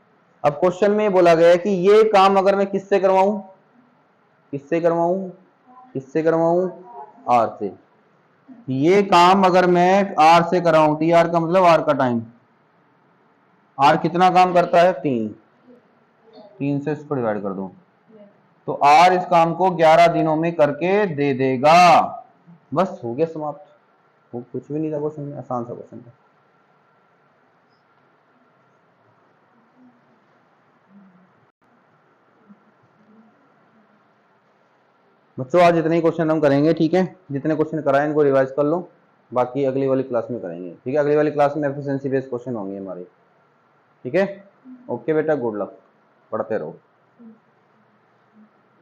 Speaker 1: अब क्वेश्चन में बोला गया है कि ये काम अगर मैं किससे करवाऊं? किससे करवाऊं? किससे करवाऊं? आर से। ये काम अगर मैं आर से कराऊं, टी आर का मतलब आर का टाइम। आर कितना काम करता है? 3 से इसको डिवाइड कर दूं, तो आर इस काम को 11 दिनों में करके दे देगा। बस हो गया समाप्त। वो कुछ भी नहीं था क्वेश्चन में, आसान सा क्वेश्चन था। बच्चों आज इतने ही क्वेश्चन हम करेंगे। ठीक है, जितने क्वेश्चन कराए इनको रिवाइज कर लो, बाकी अगली वाली क्लास में करेंगे। ठीक है, अगली वाली क्लास में एफिशिएंसी बेस्ड क्वेश्चन होंगे हमारे। ठीक है, ओके बेटा, गुड लक, पढ़ते रहो।